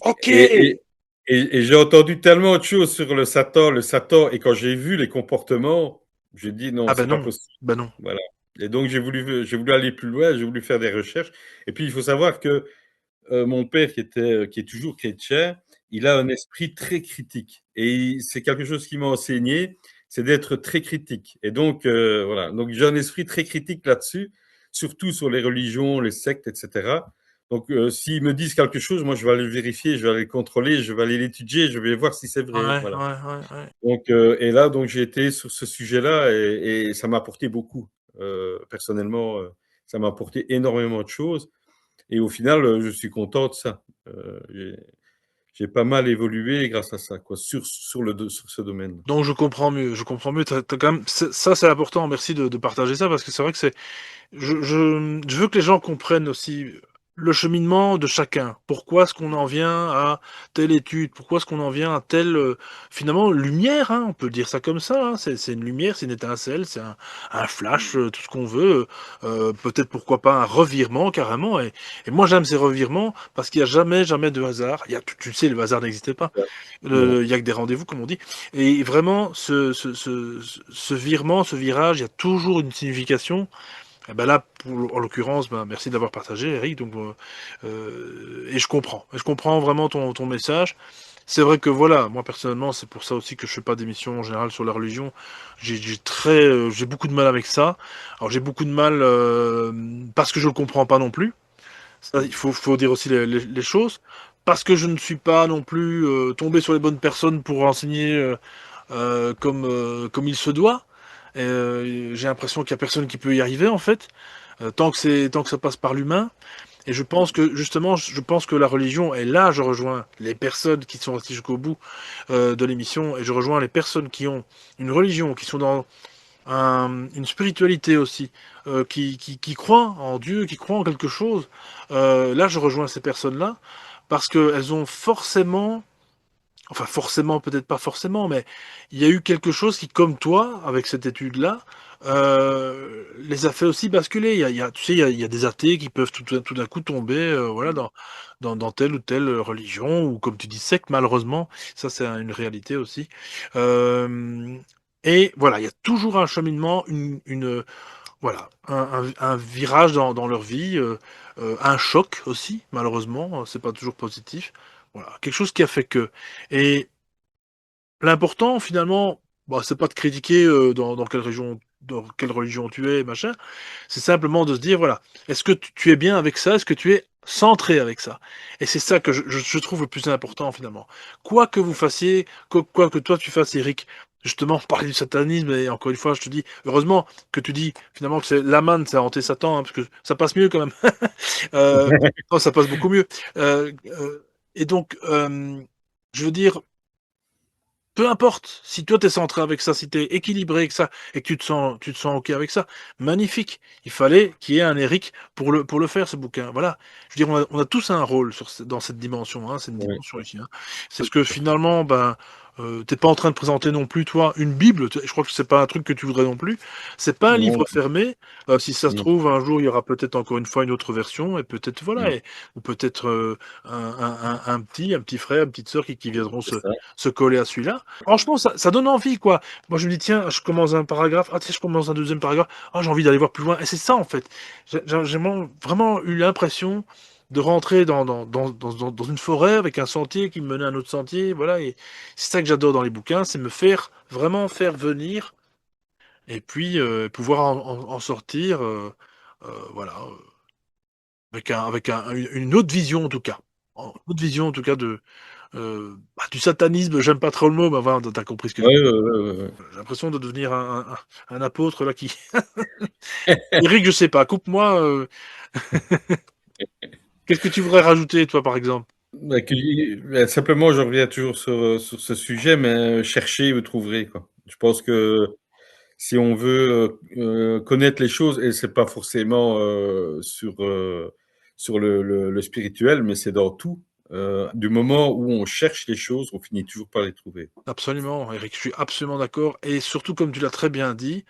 OK! et et j'ai entendu tellement de choses sur le Satan et quand j'ai vu les comportements, j'ai dit: «Non, Ah bah c'est pas non, possible». bah non. Voilà et donc j'ai voulu aller plus loin, j'ai voulu faire des recherches et puis il faut savoir que, mon père qui est toujours chrétien, il a un esprit très critique et c'est quelque chose qu'il m'a enseigné, c'est d'être très critique et donc voilà, donc j'ai un esprit très critique là-dessus, surtout sur les religions, les sectes et cetera. Donc s'ils me disent quelque chose, moi je vais aller le vérifier, je vais aller le contrôler, je vais aller l'étudier, je vais voir si c'est vrai, Ouais, voilà. ouais, ouais, ouais. Donc et là, donc j'ai été sur ce sujet-là et ça m'a apporté beaucoup. Personnellement, ça m'a apporté énormément de choses et au final, je suis content de ça. J'ai pas mal évolué grâce à ça, quoi, sur ce domaine. Donc je comprends mieux. Tu as quand même ça c'est important, merci de partager ça parce que c'est vrai que c'est je veux que les gens comprennent aussi le cheminement de chacun. Pourquoi est-ce qu'on en vient à telle étude? Pourquoi est-ce qu'on en vient à telle, finalement lumière, hein, on peut dire ça comme ça, hein. C'est une lumière, c'est une étincelle, c'est un flash, tout ce qu'on veut, peut-être pourquoi pas un revirement carrément et moi j'aime ces revirements parce qu'il y a jamais, jamais de hasard. Il y a tu le sais, le hasard n'existe pas. Ouais. Non. Il y a que des rendez-vous comme on dit et vraiment ce virement, ce virage, il y a toujours une signification et bah, là, en l'occurrence, bah, merci d'avoir partagé Eric, donc et je comprends vraiment ton message c'est vrai que voilà, moi personnellement, c'est pour ça aussi que je fais pas d'émission en général sur la religion. J'ai beaucoup de mal avec ça. Alors j'ai beaucoup de mal parce que je le comprends pas non plus. Ça, faut dire aussi les choses. Parce que je ne suis pas non plus tombé sur les bonnes personnes pour enseigner comme il se doit. J'ai l'impression qu'il y a personne qui peut y arriver en fait, tant que ça passe par l'humain. Et je pense que justement, je pense que la religion, et là je rejoins les personnes qui sont restées jusqu'au bout de l'émission, et je rejoins les personnes qui ont une religion, qui sont dans une spiritualité aussi, qui croient en Dieu, qui croient en quelque chose. Là je rejoins ces personnes-là, parce qu'elles ont forcément, enfin forcément, peut-être pas forcément, mais il y a eu quelque chose qui, comme toi, avec cette étude-là, les a fait aussi basculer. Tu sais, il y a des athées qui peuvent tout d'un coup tomber, voilà, dans telle ou telle religion, ou comme tu dis, secte, malheureusement. Ça, c'est une réalité aussi. Euh, et voilà, il y a toujours un cheminement, voilà, un virage dans leur vie, un choc aussi, malheureusement, c'est pas toujours positif. Voilà, quelque chose qui a fait que. Et l'important, finalement, bah, c'est pas de critiquer dans quelle religion tu es, machin. C'est simplement de se dire, voilà, est-ce que tu es bien avec ça? Est-ce que tu es centré avec ça? Et c'est ça que je trouve le plus important, finalement. Quoi que vous fassiez, quoi que toi tu fasses, Eric, justement, parler du satanisme, et encore une fois, je te dis, heureusement que tu dis, finalement, que c'est l'Aman, c'est hanté Satan, hein, parce que ça passe mieux quand même. Non, ça passe beaucoup mieux. Et donc, je veux dire, peu importe, si toi t'es centré avec ça, si t'es équilibré avec ça, et que tu te sens ok avec ça, magnifique. Il fallait qu'il y ait un Eric pour le faire, ce bouquin. Voilà. Je veux dire, on a tous un rôle dans cette dimension, hein, c'est une Oui, dimension ici, hein. C'est ce que finalement, ben, t'es pas en train de présenter non plus, toi, une Bible. Je crois que c'est pas un truc que tu voudrais non plus. C'est pas un non, livre fermé. Si ça se non, trouve, un jour, il y aura peut-être encore une fois une autre version, et peut-être, voilà, non, ou peut-être un petit frère, une petite sœur qui viendront c'est ça. se coller à celui-là. Franchement, ça donne envie, quoi. Moi, je me dis, tiens, je commence un paragraphe, ah, tiens, je commence un deuxième paragraphe, ah, j'ai envie d'aller voir plus loin. Et c'est ça, en fait. J'ai vraiment eu l'impression de rentrer dans une forêt avec un sentier qui me menait à un autre sentier, voilà. Et c'est ça que j'adore dans les bouquins, c'est vraiment faire venir, et puis pouvoir en sortir, voilà, avec une autre vision, en tout cas. Une autre vision, en tout cas, du satanisme. J'aime pas trop le mot, mais voilà, t'as compris ce que je veux Ouais, dire. ouais, ouais, ouais, ouais. J'ai l'impression de devenir un apôtre là qui. Eric, je sais pas, coupe-moi. Qu'est-ce que tu voudrais rajouter, toi, par exemple? Simplement, je reviens toujours sur ce sujet, mais cherchez, vous trouverez, quoi. Je pense que si on veut connaître les choses, et c'est pas forcément sur le spirituel, mais c'est dans tout. Du moment où on cherche les choses, on finit toujours par les trouver. Absolument, Eric, je suis absolument d'accord. Et surtout, comme tu l'as très bien dit,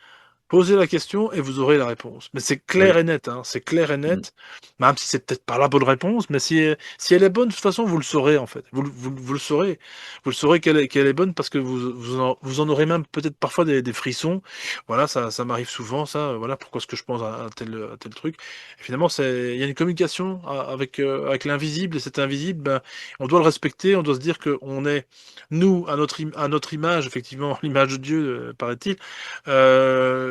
posez la question et vous aurez la réponse. Mais c'est Oui. clair et net, hein, c'est clair et Mm. net, même si c'est peut-être pas la bonne réponse, mais si elle est bonne, de toute façon, vous le saurez, en fait. Vous le saurez. Vous le saurez qu'elle est bonne parce que vous en aurez même peut-être parfois des frissons. Voilà, ça m'arrive souvent, ça. Voilà pourquoi est-ce que je pense à tel truc. Et finalement, il y a une communication avec l'invisible, et cet invisible, ben, on doit le respecter, on doit se dire qu'on est, nous, à notre image, effectivement, l'image de Dieu, paraît-il,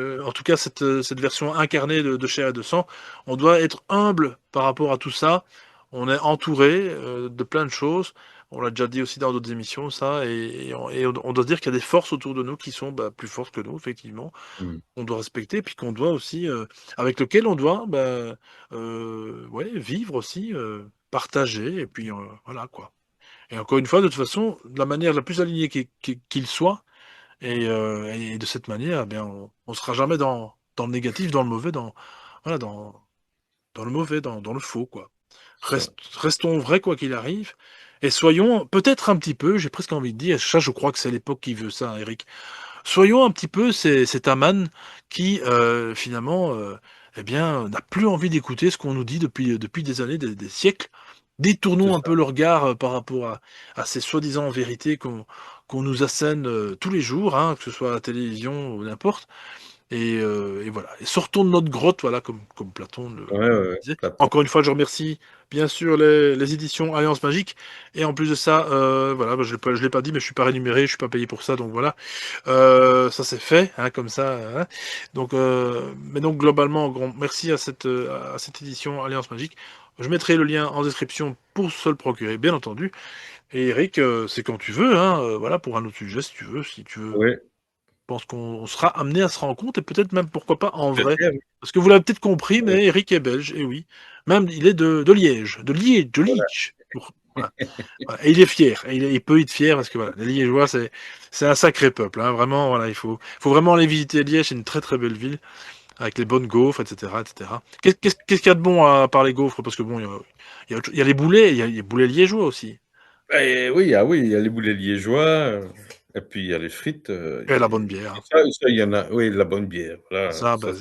en tout cas, cette version incarnée de chair et de sang, on doit être humble par rapport à tout ça. On est entouré de plein de choses. On l'a déjà dit aussi dans d'autres émissions, ça. Et on doit se dire qu'il y a des forces autour de nous qui sont bah, plus fortes que nous, effectivement. Mm. On doit respecter, puis qu'on doit aussi, avec lequel on doit bah, ouais, vivre aussi, partager, et puis voilà quoi. Et encore une fois, de toute façon, de la manière la plus alignée qu'il soit, et de cette manière, eh bien, on sera jamais dans le négatif, dans le mauvais, voilà, dans le mauvais, dans le faux, quoi. Ça, Restons vrais quoi qu'il arrive, et soyons peut-être un petit peu, j'ai presque envie de dire, ça je crois que c'est l'époque qui veut ça, hein, Eric. Soyons un petit peu cet Aman qui, finalement, eh bien, n'a plus envie d'écouter ce qu'on nous dit depuis des années, des siècles. c'est Détournons un ça. peu le regard par rapport à ces soi-disant vérités qu'on nous assène tous les jours, hein, que ce soit à la télévision ou n'importe. Et voilà. Et sortons de notre grotte, voilà, comme Platon le Ouais, disait. Platon. Encore une fois, je remercie bien sûr les éditions Alliance Magique. Et en plus de ça, voilà, bah, je l'ai pas dit, mais je suis pas rémunéré, je suis pas payé pour ça, donc voilà. Ça c'est fait, hein, comme ça, hein. Donc, mais donc globalement, grand merci à cette édition Alliance Magique. Je mettrai le lien en description pour se le procurer, bien entendu. Et Eric, c'est quand tu veux, hein, voilà, pour un autre sujet, si tu veux. Si tu veux, Ouais, je pense qu'on sera amené à se rencontrer et peut-être même, pourquoi pas, en vrai. j'espère. Parce que vous l'avez peut-être compris, Ouais, mais Eric est belge, et oui. Même, il est de Liège, de voilà. Liège. Voilà. Voilà. Et il est fier, et il peut être fier parce que voilà, les Liégeois, c'est un sacré peuple, hein, vraiment, voilà, faut vraiment aller visiter Liège, c'est une très très belle ville, avec les bonnes gaufres, etc., etc. Qu'est-ce qu'il y a de bon à part les gaufres? Parce que bon, il y a les boulets, il y a les boulets liégeois aussi, Et oui, ah oui, il y a les boulets liégeois, et puis il y a les frites, et la bonne bière, et hein. ça, il y en a, oui, la bonne bière, voilà, Ça, bah,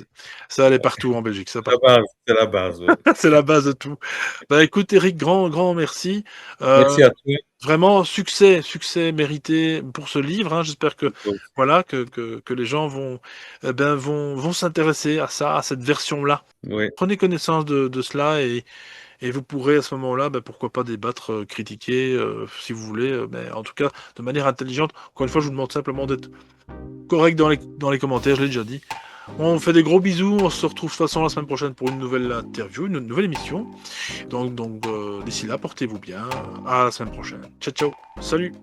ça, elle est partout en Belgique, ça partout. c'est la base, ouais. C'est la base de tout. Bah, écoute Eric, grand merci. Merci à toi. Vraiment succès mérité pour ce livre, hein. J'espère que voilà, que les gens vont, vont s'intéresser à ça, à cette version-là. Oui, Prenez connaissance de cela et vous pourrez à ce moment-là, bah, pourquoi pas débattre, critiquer, si vous voulez, mais en tout cas de manière intelligente. Encore une fois, je vous demande simplement d'être correct dans les commentaires, je l'ai déjà dit. On fait des gros bisous, on se retrouve de toute façon la semaine prochaine pour une nouvelle interview, une nouvelle émission. Donc d'ici là, portez-vous bien. À la semaine prochaine. Ciao, ciao. Salut.